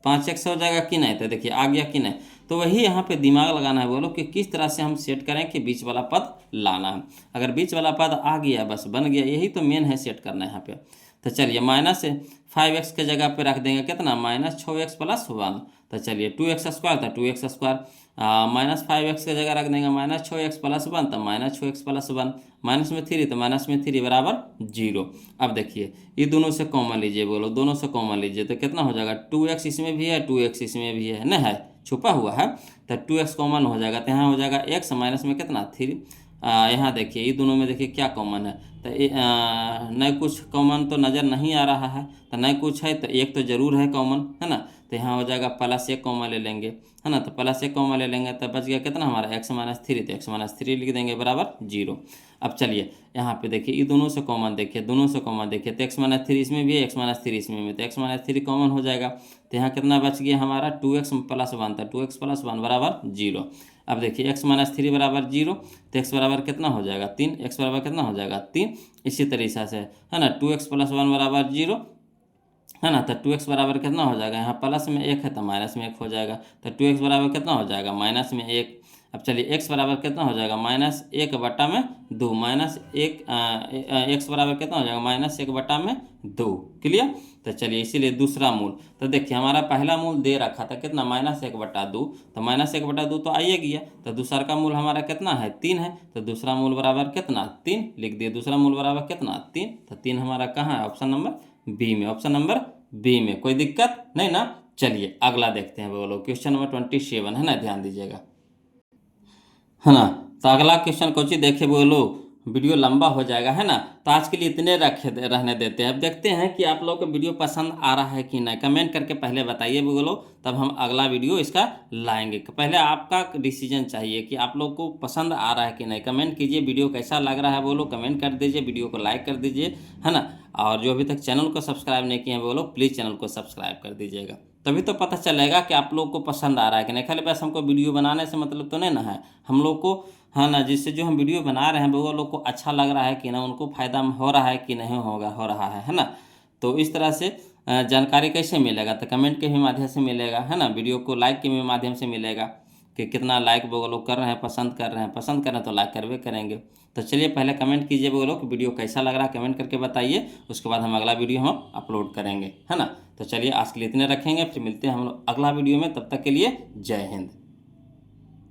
5x हो जाएगा कि नहीं। तो देखिए आ गया कि नहीं। तो वही यहाँ पे दिमाग लगाना है बोलो कि किस तरह से हम सेट करें कि बीच वाला पद लाना है। अगर बीच वाला पद आ गया बस बन गया, यही तो मेन है सेट करना है यहाँ पे। तो चलिए माइनस 5x के जगह पे रख देंगे कितना, माइनस 6x प्लस 1। तो चलिए 2x स्क्वायर था 2x स्क्वायर, माइनस 5x की जगह रख देंगे माइनस 6x प्लस 1, तो माइनस 6x प्लस 1, माइनस में 3 तो माइनस में 3 बराबर 0। अब देखिए ये दोनों से कॉमन लीजिए, बोलो दोनों से कॉमन लीजिए तो कितना हो जाएगा, 2x इसमें भी है 2x इसमें भी है, नहीं है छुपा हुआ है, तो 2x कॉमन हो जाएगा, तो यहाँ हो जाएगा x माइनस में कितना 3। यहाँ देखिए ये दोनों में देखिए क्या कॉमन है, तो नहीं कुछ कॉमन तो नज़र नहीं आ रहा है, तो नहीं कुछ है तो एक तो ज़रूर है कॉमन, है ना। तो यहाँ हो जाएगा प्लस 1 कॉमन ले लेंगे, है ना। तो प्लस 1 कॉमन ले लेंगे तो बच गया कितना हमारा x माइनस 3, तो x माइनस 3 लिख देंगे बराबर 0। अब चलिए यहाँ पे देखिए ये दोनों से कॉमन देखिए, दोनों से कॉमन देखिए, तो x माइनस 3 इसमें भी है x माइनस 3 इसमें भी, तो x माइनस 3 कॉमन हो जाएगा, तो यहाँ कितना बच गया हमारा 2x प्लस 1, तो 2x प्लस 1 बराबर 0। अब देखिए x माइनस 3 बराबर 0, तो x बराबर कितना हो जाएगा 3, x बराबर कितना हो जाएगा 3। इसी तरीके से है ना 2x प्लस 1 बराबर 0, है ना। तो 2x बराबर कितना हो जाएगा, यहाँ प्लस में 1 है तो माइनस में 1 हो जाएगा, तो 2x बराबर कितना हो जाएगा माइनस में 1। अब चलिए x बराबर कितना हो जाएगा माइनस 1 बटा में 2, माइनस 1 x बराबर कितना हो जाएगा माइनस 1 बटा में 2। क्लियर। तो चलिए इसीलिए दूसरा मूल, तो देखिए हमारा पहला मूल दे रखा था कितना माइनस 1 बटा 2, तो माइनस 1 बटा 2 तो आइए गया, तो दूसरा का मूल हमारा कितना है 3 है, तो दूसरा मूल बराबर कितना 3 लिख दिए, दूसरा मूल बराबर कितना 3, तो 3 हमारा कहाँ है ऑप्शन नंबर बी में, ऑप्शन नंबर बी में। कोई दिक्कत नहीं ना। चलिए अगला देखते हैं, बोलो क्वेश्चन नंबर 27 है ना, ध्यान दीजिएगा, है ना। तो अगला क्वेश्चन कोची देखे बोलो, वीडियो लंबा हो जाएगा, है ना। तो आज के लिए इतने रहने देते हैं। अब देखते हैं कि आप लोगों को वीडियो पसंद आ रहा है कि नहीं, कमेंट करके पहले बताइए बोलो, तब हम अगला वीडियो इसका लाएंगे। पहले आपका डिसीजन चाहिए कि आप लोग को पसंद आ रहा है कि नहीं, कमेंट कीजिए वीडियो कैसा लग रहा है बोलो, कमेंट कर दीजिए, वीडियो को लाइक कर दीजिए, है ना। और जो अभी तक चैनल को सब्सक्राइब नहीं किए हैं बोलो प्लीज़ चैनल को सब्सक्राइब कर दीजिएगा, तभी तो पता चलेगा कि आप लोग को पसंद आ रहा है कि नहीं। खाली बस हमको वीडियो बनाने से मतलब तो नहीं ना है, हम लोग को है ना, जिससे जो हम वीडियो बना रहे हैं वो लोग को अच्छा लग रहा है कि ना, उनको फ़ायदा हो रहा है कि नहीं हो रहा है ना। तो इस तरह से जानकारी कैसे मिलेगा, तो कमेंट के भी माध्यम से मिलेगा, है ना। वीडियो को लाइक के भी माध्यम से मिलेगा कि कितना लाइक वो लोग कर रहे हैं, पसंद कर रहे हैं, पसंद कर रहे हैं तो लाइक करवे करेंगे। तो चलिए पहले कमेंट कीजिए वो लोग वीडियो कैसा लग रहा है, कमेंट करके बताइए, उसके बाद हम अगला वीडियो हम अपलोड करेंगे, है ना। तो चलिए आज के लिए इतने रखेंगे, फिर मिलते हैं हम लोग अगला वीडियो में, तब तक के लिए जय हिंद।